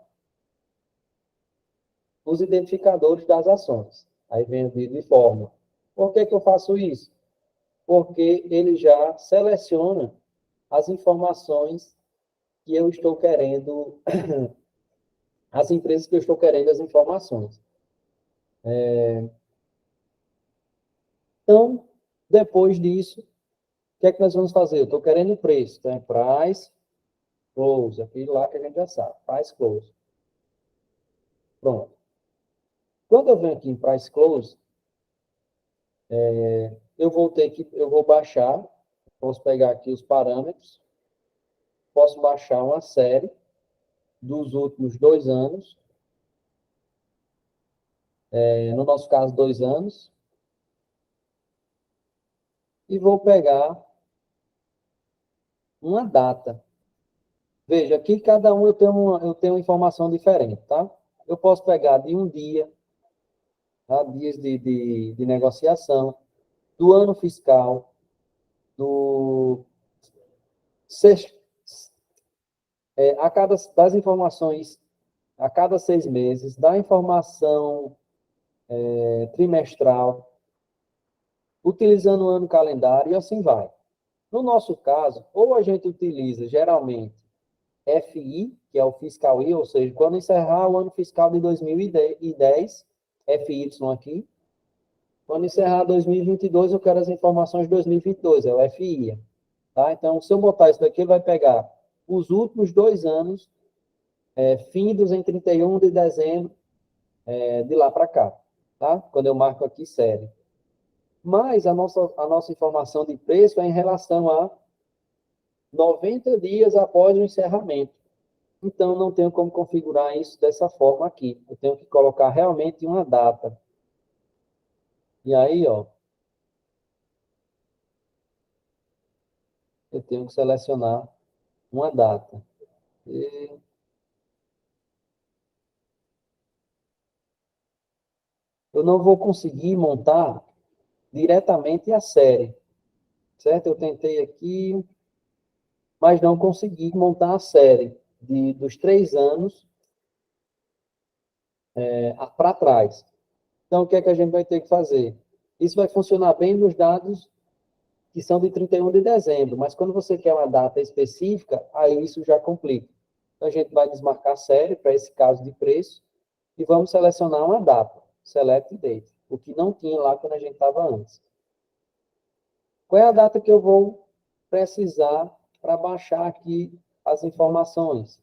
os identificadores das ações. Aí vem o Build Fórmula. Por que que eu faço isso? Porque ele já seleciona as informações que eu estou querendo, as empresas que eu estou querendo as informações. Então, depois disso, o que é que nós vamos fazer? Eu estou querendo o preço, então é price, close, aquilo lá que a gente já sabe, price, close. Pronto. Quando eu venho aqui em price, close, eu vou baixar, posso pegar aqui os parâmetros, posso baixar uma série dos últimos 2 anos, no nosso caso, 2 anos, e vou pegar uma data. Veja, aqui cada um eu tenho uma informação diferente, tá? Eu posso pegar de um dia, tá? Dias de negociação, do ano fiscal, das informações a cada 6 meses, da informação trimestral, utilizando o ano calendário e assim vai. No nosso caso, ou a gente utiliza geralmente FI, que é o Fiscal Year, ou seja, quando encerrar o ano fiscal de 2010, FY aqui. Quando encerrar 2022, eu quero as informações de 2022, é o FI. Tá? Então, se eu botar isso daqui, ele vai pegar os últimos 2 anos, findos em 31 de dezembro, de lá para cá. Tá? Quando eu marco aqui série. Mas a nossa informação de preço é em relação a 90 dias após o encerramento. Então, não tenho como configurar isso dessa forma aqui. Eu tenho que colocar realmente uma data. E aí, ó, eu tenho que selecionar uma data. Eu não vou conseguir montar diretamente a série, certo? Eu tentei aqui, mas não consegui montar a série dos 3 anos para trás. Então, o que é que a gente vai ter que fazer? Isso vai funcionar bem nos dados que são de 31 de dezembro, mas quando você quer uma data específica, aí isso já complica. Então, a gente vai desmarcar série para esse caso de preço e vamos selecionar uma data, select date, o que não tinha lá quando a gente estava antes. Qual é a data que eu vou precisar para baixar aqui as informações?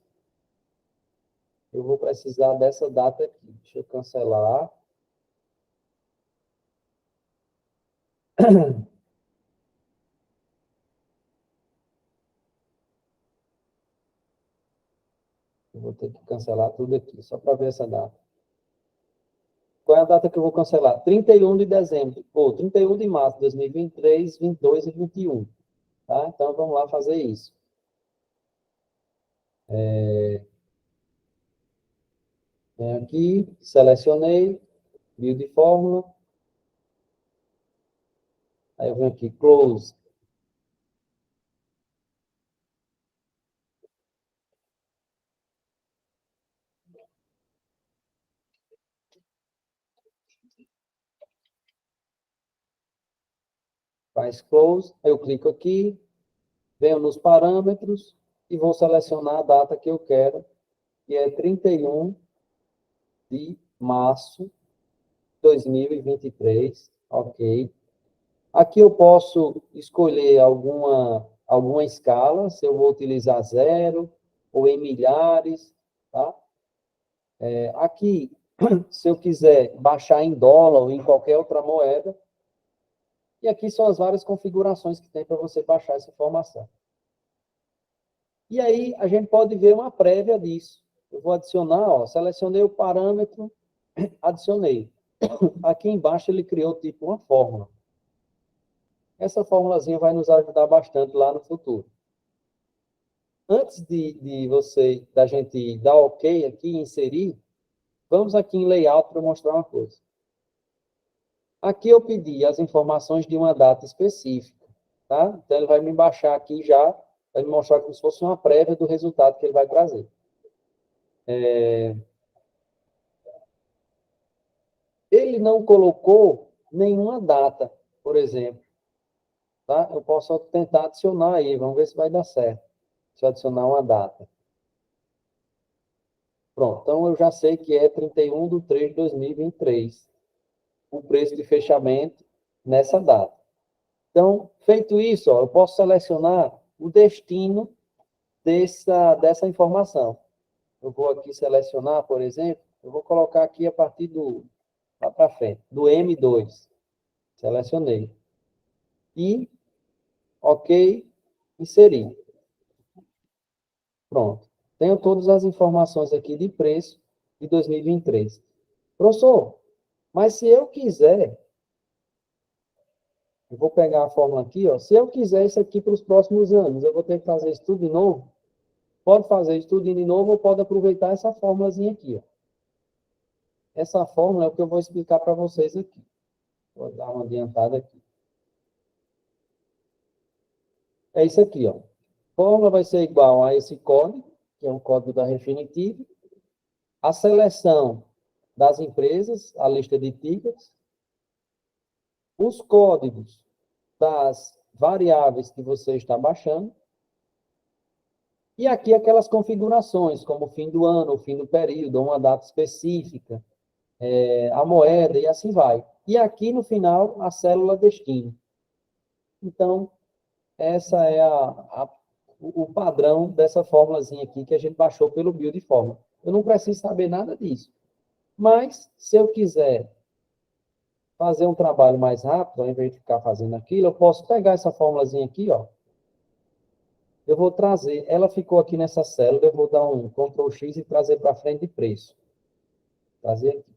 Eu vou precisar dessa data aqui. Deixa eu cancelar. Eu vou ter que cancelar tudo aqui, só para ver essa data. Qual é a data que eu vou cancelar? 31 de dezembro, ou 31 de março de 2023, 22 e 21. Tá? Então, vamos lá fazer isso. Venho aqui, selecionei, build fórmula. Aí eu venho aqui, close. Faz close, eu clico aqui, venho nos parâmetros e vou selecionar a data que eu quero, que é 31 de março de 2023, ok. Aqui eu posso escolher alguma escala, se eu vou utilizar zero ou em milhares, tá? Aqui, se eu quiser baixar em dólar ou em qualquer outra moeda, e aqui são as várias configurações que tem para você baixar essa informação. E aí, a gente pode ver uma prévia disso. Eu vou adicionar, ó, selecionei o parâmetro, adicionei. Aqui embaixo ele criou tipo uma fórmula. Essa formulazinha vai nos ajudar bastante lá no futuro. Antes da gente dar OK aqui e inserir, vamos aqui em layout para mostrar uma coisa. Aqui eu pedi as informações de uma data específica, tá? Então ele vai me baixar aqui já, vai me mostrar como se fosse uma prévia do resultado que ele vai trazer. Ele não colocou nenhuma data, por exemplo. Tá? Eu posso tentar adicionar aí, vamos ver se vai dar certo. Se eu adicionar uma data. Pronto, então eu já sei que é 31 de 3 de 2023. O preço de fechamento nessa data. Então, feito isso, ó, eu posso selecionar o destino dessa informação. Eu vou aqui selecionar, por exemplo, eu vou colocar aqui a partir lá para frente, do M2. Selecionei. E, OK, inserir. Pronto. Tenho todas as informações aqui de preço de 2023. Professor, mas se eu quiser, eu vou pegar a fórmula aqui, ó, se eu quiser isso aqui para os próximos anos, eu vou ter que fazer isso tudo de novo? Pode fazer isso tudo de novo ou pode aproveitar essa fórmulazinha aqui, ó. Essa fórmula é o que eu vou explicar para vocês aqui. Vou dar uma adiantada aqui. É isso aqui, ó. A fórmula vai ser igual a esse código, que é o código da Refinitiv, a seleção das empresas, a lista de tickets, os códigos das variáveis que você está baixando, e aqui aquelas configurações, como o fim do ano, o fim do período, uma data específica, a moeda, e assim vai. E aqui, no final, a célula destino. Então, essa é o padrão dessa fórmulazinha aqui que a gente baixou pelo build fórmula. Eu não preciso saber nada disso. Mas, se eu quiser fazer um trabalho mais rápido, ao invés de ficar fazendo aquilo, eu posso pegar essa fórmulazinha aqui, ó. Eu vou trazer, ela ficou aqui nessa célula, eu vou dar um Ctrl X e trazer para frente de preço. Trazer aqui.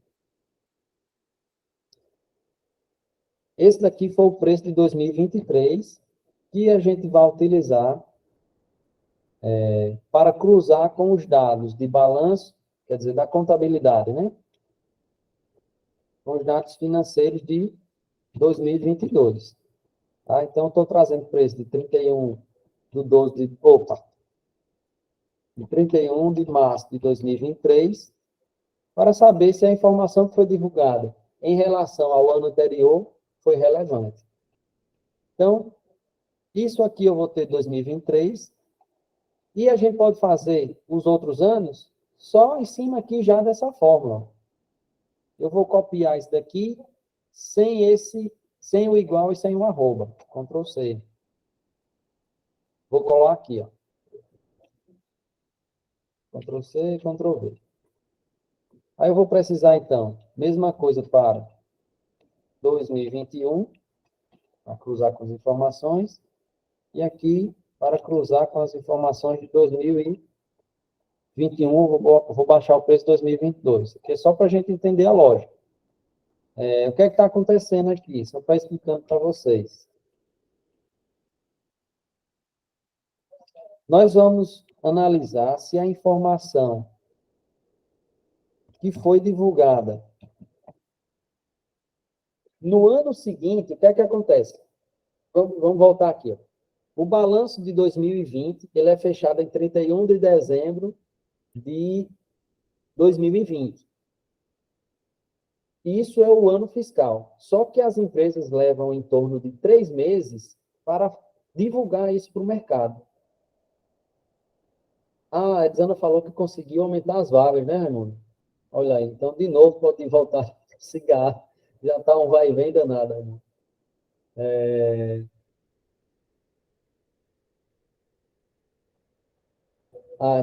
Esse daqui foi o preço de 2023, que a gente vai utilizar para cruzar com os dados de balanço, quer dizer, da contabilidade, né? Com os dados financeiros de 2022. Tá? Então, estou trazendo o preço de 31 de 12 de... Opa! De 31 de março de 2023, para saber se a informação que foi divulgada em relação ao ano anterior foi relevante. Então, isso aqui eu vou ter 2023, e a gente pode fazer os outros anos só em cima aqui já dessa fórmula. Eu vou copiar isso daqui sem o igual e sem o arroba. Ctrl C. Vou colar aqui, ó. Ctrl C, Ctrl V. Aí eu vou precisar, então, mesma coisa para 2021, para cruzar com as informações, e aqui para cruzar com as informações de 2021, vou baixar o preço de 2022, aqui é só para a gente entender a lógica. O que é que está acontecendo aqui? Só para explicando para vocês. Nós vamos analisar se a informação que foi divulgada no ano seguinte, o que é que acontece? Vamos voltar aqui. Ó. O balanço de 2020, ele é fechado em 31 de dezembro de 2020. Isso é o ano fiscal. Só que as empresas levam em torno de 3 meses para divulgar isso para o mercado. Ah, a Edzana falou que conseguiu aumentar as vagas, né, Raimundo? Olha aí, então, de novo, pode voltar a cigarro. Já está um vai e vem danado, Raimundo.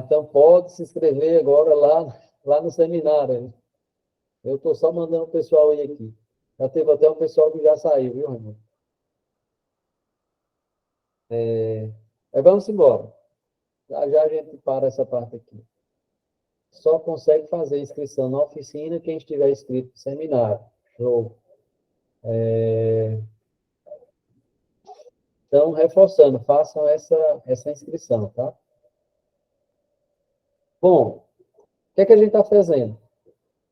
Então pode se inscrever agora lá no seminário. Né? Eu estou só mandando o pessoal ir aqui. Já teve até um pessoal que já saiu, viu, Raimundo? Vamos embora. Já a gente para essa parte aqui. Só consegue fazer inscrição na oficina quem estiver inscrito no seminário. Show. Então, reforçando, façam essa inscrição, tá? Bom, o que é que a gente está fazendo?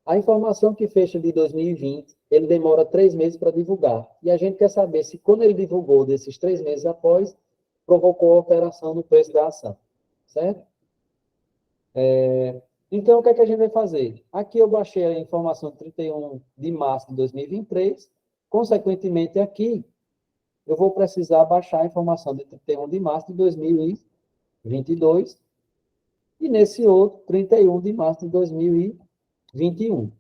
A informação que fecha de 2020, ele demora 3 meses para divulgar. E a gente quer saber se, quando ele divulgou desses 3 meses após, provocou alteração no preço da ação. Certo? Então, o que é que a gente vai fazer? Aqui eu baixei a informação de 31 de março de 2023. Consequentemente, aqui, eu vou precisar baixar a informação de 31 de março de 2022. E nesse outro, 31 de março de 2021.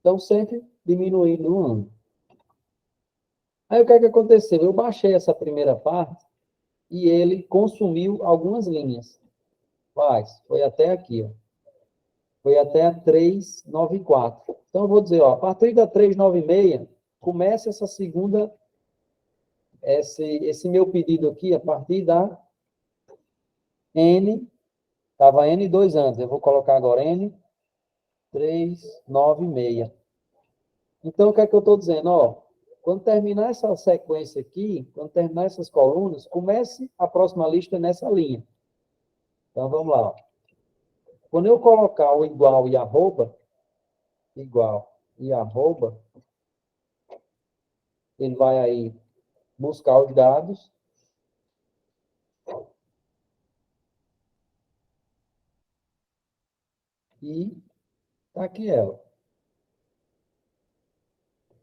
Então, sempre diminuindo um ano. Aí, o que é que aconteceu? Eu baixei essa primeira parte e ele consumiu algumas linhas. Foi até aqui, ó. Foi até a 394. Então, eu vou dizer, ó, a partir da 396, começa essa segunda, esse meu pedido aqui, a partir da N, estava N2 antes, eu vou colocar agora N396. Então, o que é que eu estou dizendo? Ó, quando terminar essa sequência aqui, quando terminar essas colunas, comece a próxima lista nessa linha. Então, vamos lá. Ó. Quando eu colocar o igual e arroba, ele vai aí buscar os dados. E tá aqui ela.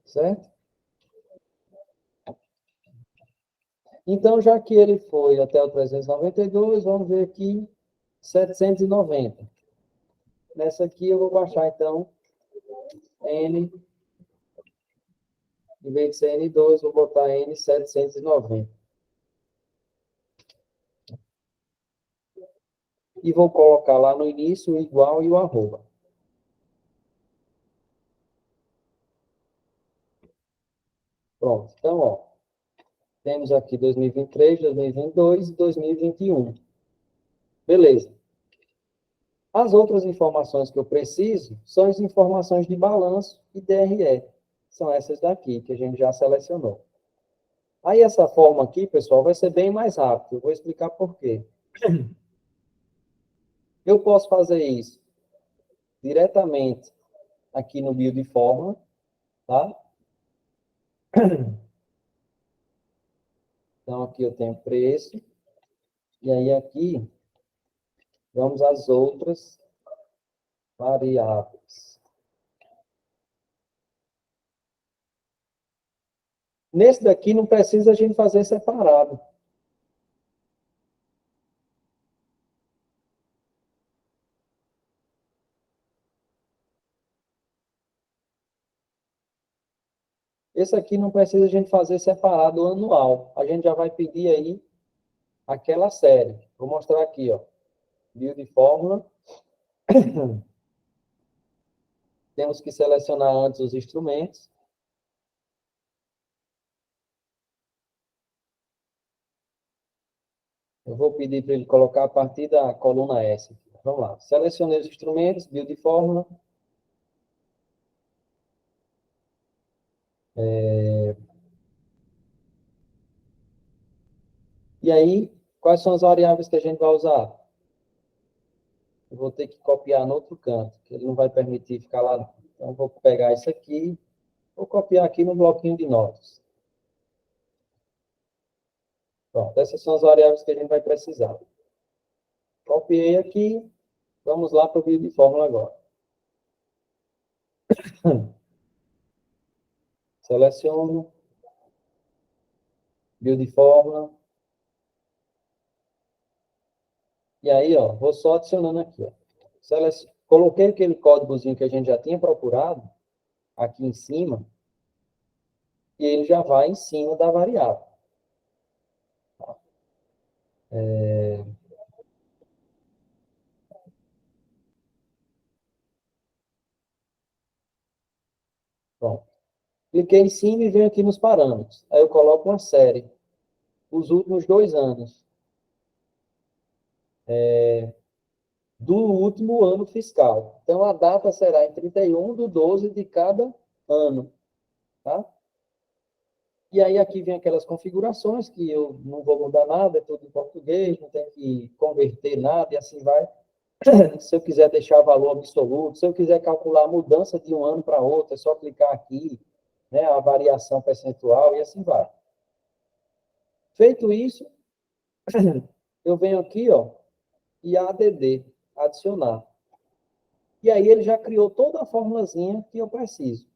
Certo? Então, já que ele foi até o 392, vamos ver aqui 790. Nessa aqui eu vou baixar, então, N, em vez de ser N2, vou botar N790. E vou colocar lá no início o igual e o arroba. Pronto. Então, ó, temos aqui 2023, 2022 e 2021. Beleza. As outras informações que eu preciso são as informações de balanço e DRE. São essas daqui, que a gente já selecionou. Aí, essa forma aqui, pessoal, vai ser bem mais rápido. Eu vou explicar por quê. Eu posso fazer isso diretamente aqui no Build Fórmula, tá? Então, aqui eu tenho preço. E aí, aqui, vamos às outras variáveis. Nesse daqui não precisa a gente fazer separado. Esse aqui não precisa a gente fazer separado anual. A gente já vai pedir aí aquela série. Vou mostrar aqui, ó. Build fórmula. Temos que selecionar antes os instrumentos. Eu vou pedir para ele colocar a partir da coluna S. Vamos lá. Selecionei os instrumentos, build fórmula. E aí, quais são as variáveis que a gente vai usar? Eu vou ter que copiar no outro canto, que ele não vai permitir ficar lá. Então, eu vou pegar isso aqui, vou copiar aqui no bloquinho de notas. Pronto, essas são as variáveis que a gente vai precisar. Copiei aqui, vamos lá para o build de fórmula agora. Seleciono, build de fórmula. E aí, ó, vou só adicionando aqui, ó. Coloquei aquele códigozinho que a gente já tinha procurado aqui em cima, e ele já vai em cima da variável. Pronto. Cliquei em cima e venho aqui nos parâmetros. Aí eu coloco uma série. Os últimos 2 anos. Do último ano fiscal. Então, a data será em 31/12 de cada ano. Tá? E aí, aqui vem aquelas configurações que eu não vou mudar nada, é tudo em português, não tem que converter nada e assim vai. Se eu quiser deixar valor absoluto, se eu quiser calcular a mudança de um ano para outro, é só clicar aqui, né, a variação percentual e assim vai. Feito isso, eu venho aqui, ó, e ADD, adicionar. E aí ele já criou toda a formulazinha que eu preciso.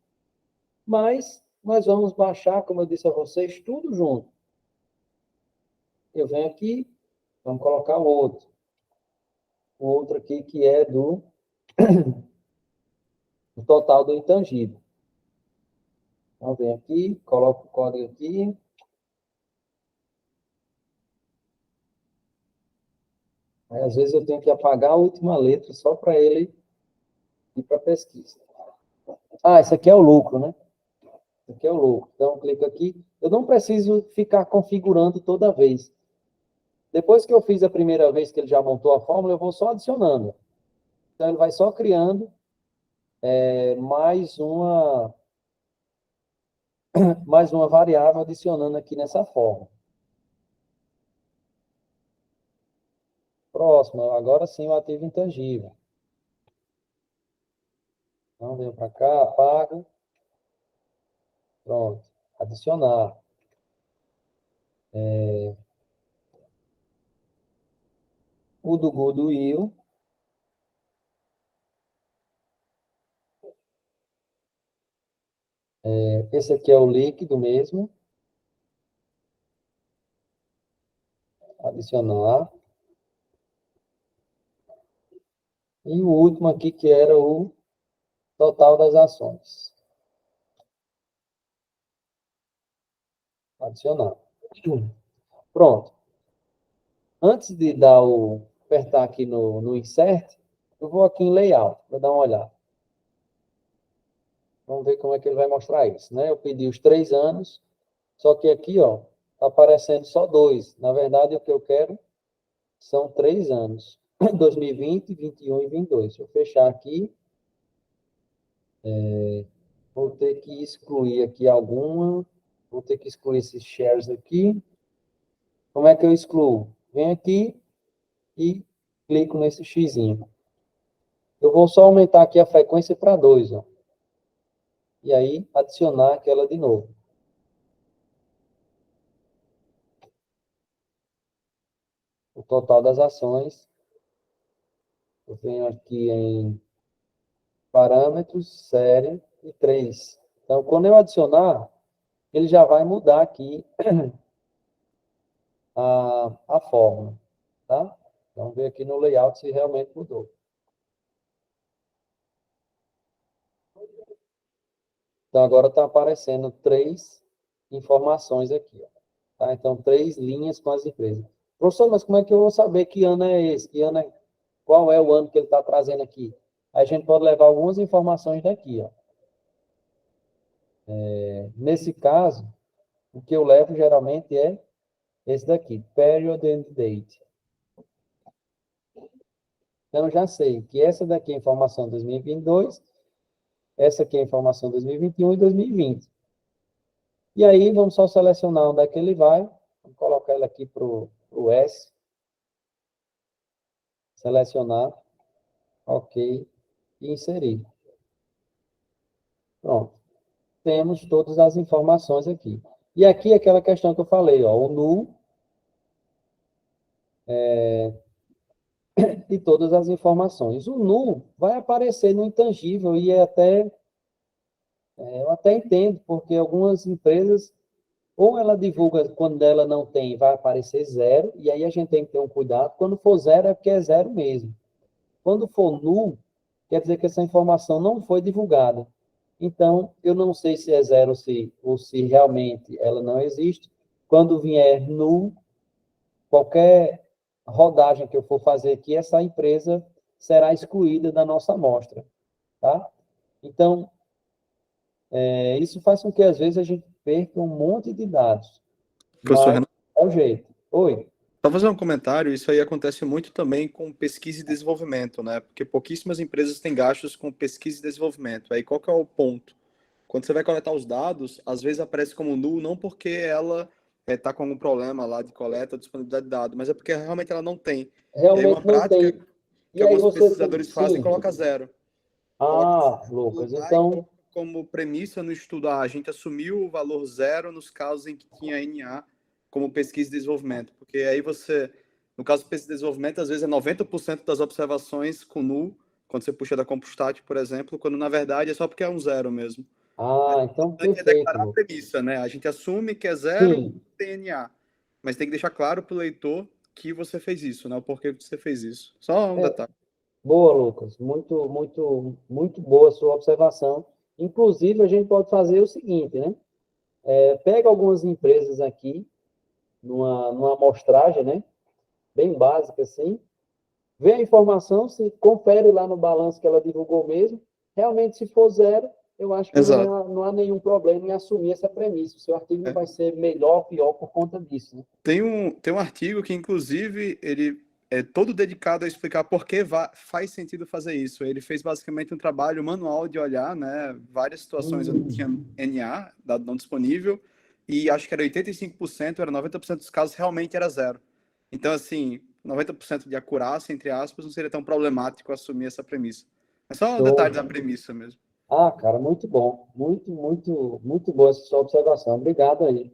Mas nós vamos baixar, como eu disse a vocês, tudo junto. Eu venho aqui, vamos colocar o outro. O outro aqui que é do o total do intangível. Então, venho aqui, coloco o código aqui. Aí, às vezes eu tenho que apagar a última letra só para ele ir para a pesquisa. Ah, esse aqui é o lucro, né? Esse aqui é o lucro. Então, eu clico aqui. Eu não preciso ficar configurando toda vez. Depois que eu fiz a primeira vez que ele já montou a fórmula, eu vou só adicionando. Então, ele vai só criando mais uma variável adicionando aqui nessa fórmula. Próximo, agora sim o ativo intangível. Então, venho para cá, apago. Pronto. Adicionar. O do Goodwill. Esse aqui é o líquido mesmo. Adicionar. E o último aqui, que era o total das ações. Adicionar. Pronto. Antes de apertar aqui no Insert, eu vou aqui em Layout, para dar uma olhada. Vamos ver como é que ele vai mostrar isso, né? Eu pedi os 3 anos, só que aqui, ó, está aparecendo só 2. Na verdade, o que eu quero são 3 anos. 2020, 21 e 22. Se eu fechar aqui, vou ter que excluir aqui alguma. Vou ter que excluir esses shares aqui. Como é que eu excluo? Venho aqui e clico nesse xizinho. Eu vou só aumentar aqui a frequência para 2, ó. E aí, adicionar aquela de novo. O total das ações. Eu venho aqui em parâmetros, série e 3. Então, quando eu adicionar, ele já vai mudar aqui a fórmula, tá? Vamos ver aqui no layout se realmente mudou. Então, agora está aparecendo 3 informações aqui, ó, tá? Então, 3 linhas com as empresas. Professor, mas como é que eu vou saber que ano é esse? Qual é o ano que ele está trazendo aqui? Aí a gente pode levar algumas informações daqui, ó. Nesse caso, o que eu levo geralmente é esse daqui, period and date. Então, eu já sei que essa daqui é a informação 2022, essa aqui é a informação 2021 e 2020. E aí, vamos só selecionar onde é que ele vai. Vamos colocar ele aqui para o S. Selecionar. Ok. E inserir. Pronto. Temos todas as informações aqui. E aqui aquela questão que eu falei, ó, o null e todas as informações. O null vai aparecer no intangível e eu até entendo, porque algumas empresas, ou ela divulga quando ela não tem, vai aparecer 0, e aí a gente tem que ter um cuidado. Quando for 0, é porque é 0 mesmo. Quando for null, quer dizer que essa informação não foi divulgada. Então, eu não sei se é 0 ou se realmente ela não existe. Quando vier null, qualquer rodagem que eu for fazer aqui, essa empresa será excluída da nossa amostra, tá? Então, isso faz com que, às vezes, a gente perca um monte de dados. Professor Mas Renato, é o jeito. Oi. só fazer um comentário, isso aí acontece muito também com pesquisa e desenvolvimento, né? Porque pouquíssimas empresas têm gastos com pesquisa e desenvolvimento. Aí qual que é o ponto? Quando você vai coletar os dados, às vezes aparece como null, não porque ela está com algum problema lá de coleta ou disponibilidade de dados, mas é porque realmente ela não tem. E aí uma Realmente não prática tem. que E aí alguns você tem... pesquisadores fazem, Sim. coloca 0. Lucas, Lá então... e coloca como premissa no estudo, a gente assumiu o valor 0 nos casos em que tinha NA como pesquisa e desenvolvimento. Porque aí você, no caso de pesquisa e desenvolvimento, às vezes é 90% das observações com null, quando você puxa da Compustat, por exemplo, quando na verdade é só porque é um 0 mesmo. Então A gente é perfeito, declarar a Lucas. premissa, né? A gente assume que é 0 Sim, tem NA. Mas tem que deixar claro para o leitor que você fez isso, né? O porquê que você fez isso. Só um detalhe. boa, Lucas. Muito, muito, muito boa a sua observação. Inclusive, a gente pode fazer o seguinte, né? Pega algumas empresas aqui, numa amostragem, né? Bem básica, assim. Vê a informação, se confere lá no balanço que ela divulgou mesmo. Realmente, se for 0, eu acho que Exato. não há nenhum problema em assumir essa premissa. O seu artigo não vai ser melhor ou pior por conta disso, né? Tem um artigo que, inclusive, ele é todo dedicado a explicar por que faz sentido fazer isso. Ele fez basicamente um trabalho manual de olhar, né, várias situações onde tinha NA, dado não disponível, e acho que era 85%, era 90% dos casos realmente era 0. Então, assim, 90% de acurácia, entre aspas, não seria tão problemático assumir essa premissa. É só um detalhe da premissa mesmo. Cara, muito bom. Muito, muito, muito boa essa sua observação. Obrigado aí.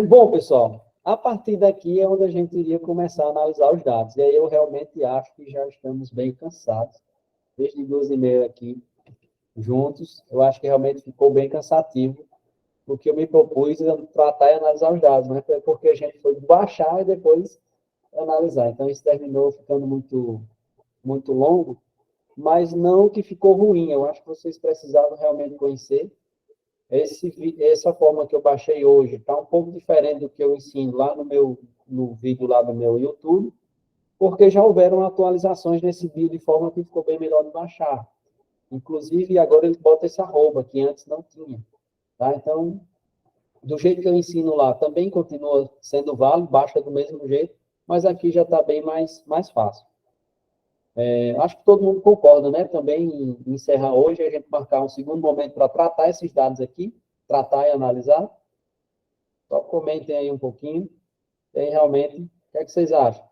Bom, pessoal, a partir daqui é onde a gente iria começar a analisar os dados. E aí eu realmente acho que já estamos bem cansados. Desde 2h30 aqui, juntos, eu acho que realmente ficou bem cansativo, porque eu me propus a tratar e analisar os dados, né? Porque a gente foi baixar e depois analisar. Então, isso terminou ficando muito, muito longo, mas não que ficou ruim. Eu acho que vocês precisavam realmente conhecer. Essa forma que eu baixei hoje está um pouco diferente do que eu ensino lá no vídeo lá do meu YouTube, porque já houveram atualizações nesse vídeo de forma que ficou bem melhor de baixar. Inclusive, agora ele bota esse arroba, que antes não tinha. Tá? Então, do jeito que eu ensino lá, também continua sendo válido, baixa do mesmo jeito, mas aqui já está bem mais fácil. Acho que todo mundo concorda, né? Também em encerrar hoje, a gente marcar um segundo momento para tratar esses dados aqui, tratar e analisar. Só comentem aí um pouquinho. E aí, realmente, o que é que vocês acham?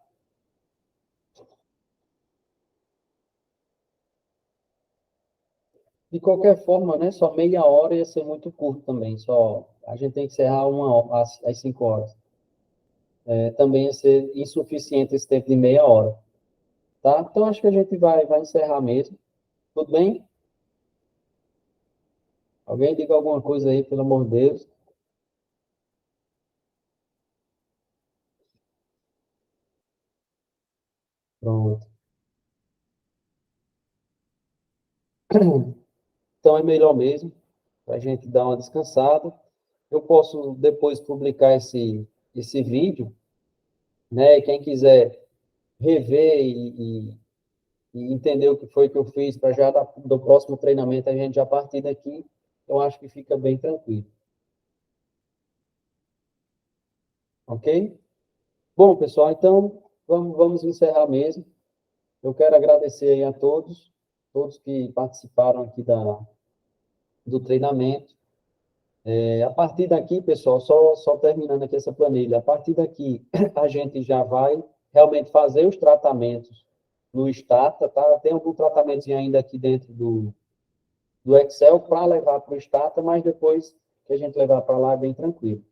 De qualquer forma, né? Só meia hora ia ser muito curto também. A gente tem que encerrar às 5 horas. Também ia ser insuficiente esse tempo de meia hora. Tá? Então, acho que a gente vai encerrar mesmo. Tudo bem? Alguém diga alguma coisa aí, pelo amor de Deus. Pronto. Então é melhor mesmo, para a gente dar uma descansada. Eu posso depois publicar esse vídeo, né? Quem quiser rever e entender o que foi que eu fiz para já do próximo treinamento a gente já partir daqui, eu acho que fica bem tranquilo. Ok? Bom, pessoal, então vamos encerrar mesmo. Eu quero agradecer aí a todos que participaram aqui do treinamento. A partir daqui, pessoal, só terminando aqui essa planilha, a partir daqui a gente já vai realmente fazer os tratamentos no Stata, tá? Tem algum tratamentozinho ainda aqui dentro do Excel para levar para o Stata, mas depois que a gente levar para lá é bem tranquilo.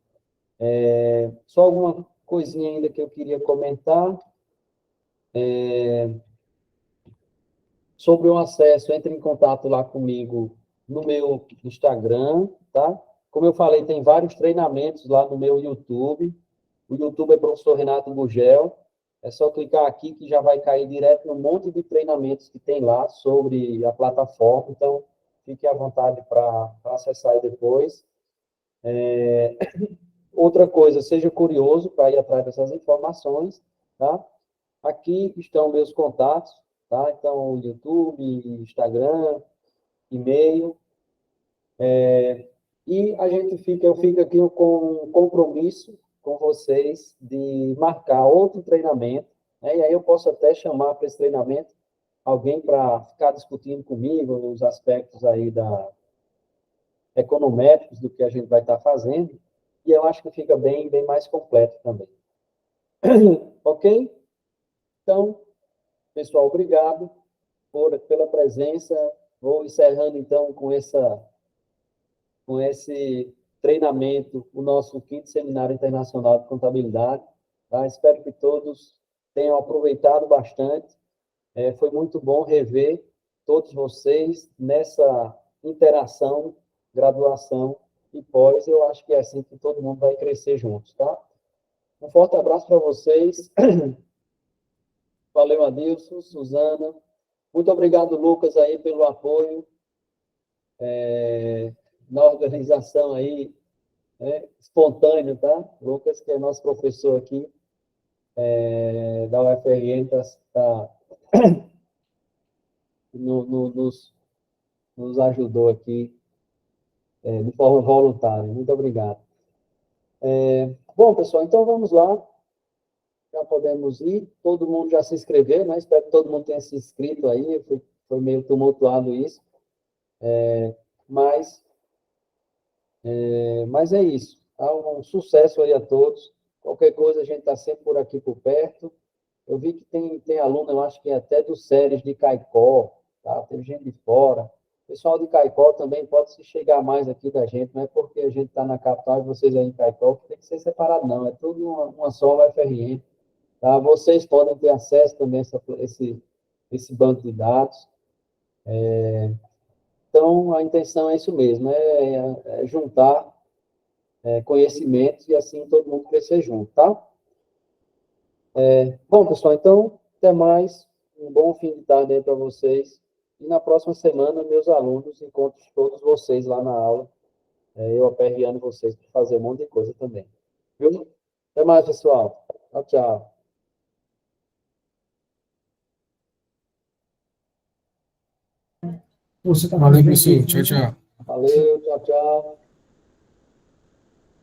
Só alguma coisinha ainda que eu queria comentar. Sobre o acesso, entre em contato lá comigo no meu Instagram, tá? Como eu falei, tem vários treinamentos lá no meu YouTube. O YouTube é Professor Renato Gugel. É só clicar aqui que já vai cair direto no monte de treinamentos que tem lá sobre a plataforma. Então, fique à vontade para acessar aí depois. Outra coisa, seja curioso para ir atrás dessas informações, tá? Aqui estão meus contatos, tá? Então, YouTube, Instagram, e-mail. E eu fico aqui com um compromisso com vocês de marcar outro treinamento, né? E aí eu posso até chamar para esse treinamento alguém para ficar discutindo comigo os aspectos aí econométricos do que a gente vai estar fazendo, e eu acho que fica bem mais completo também. Ok? Então, pessoal, obrigado pela presença. Vou encerrando, então, com esse treinamento, o nosso quinto Seminário Internacional de Contabilidade. Tá? Espero que todos tenham aproveitado bastante. Foi muito bom rever todos vocês nessa interação, graduação e pós. Eu acho que é assim que todo mundo vai crescer juntos, tá? Um forte abraço para vocês. Valeu, Adilson, Suzana. Muito obrigado, Lucas, aí, pelo apoio na organização aí, espontâneo, tá? Lucas, que é nosso professor aqui da UFRN, nos ajudou aqui de forma voluntária. Muito obrigado. Bom, pessoal, então vamos lá. Já podemos ir. Todo mundo já se inscreveu, né? Espero que todo mundo tenha se inscrito aí. Foi meio tumultuado isso. Mas é isso. Um sucesso aí a todos. Qualquer coisa, a gente está sempre por aqui por perto. Eu vi que tem aluno, eu acho que até dos séries de Caicó, tá? Tem gente de fora. O pessoal de Caicó também pode se chegar mais aqui da gente, não é porque a gente está na capital e vocês aí em Caicó que tem que ser separado, não. É tudo uma só UFRN. Tá? Vocês podem ter acesso também a esse banco de dados. Então, a intenção é isso mesmo, é juntar conhecimentos e assim todo mundo crescer junto, tá? Bom, pessoal, então, até mais. Um bom fim de tarde aí para vocês. E na próxima semana, meus alunos, encontro todos vocês lá na aula. Eu aperreando vocês para fazer um monte de coisa também. Viu? Até mais, pessoal. Tchau, tchau. Valeu, professor. Tchau, tchau. Valeu, tchau, tchau.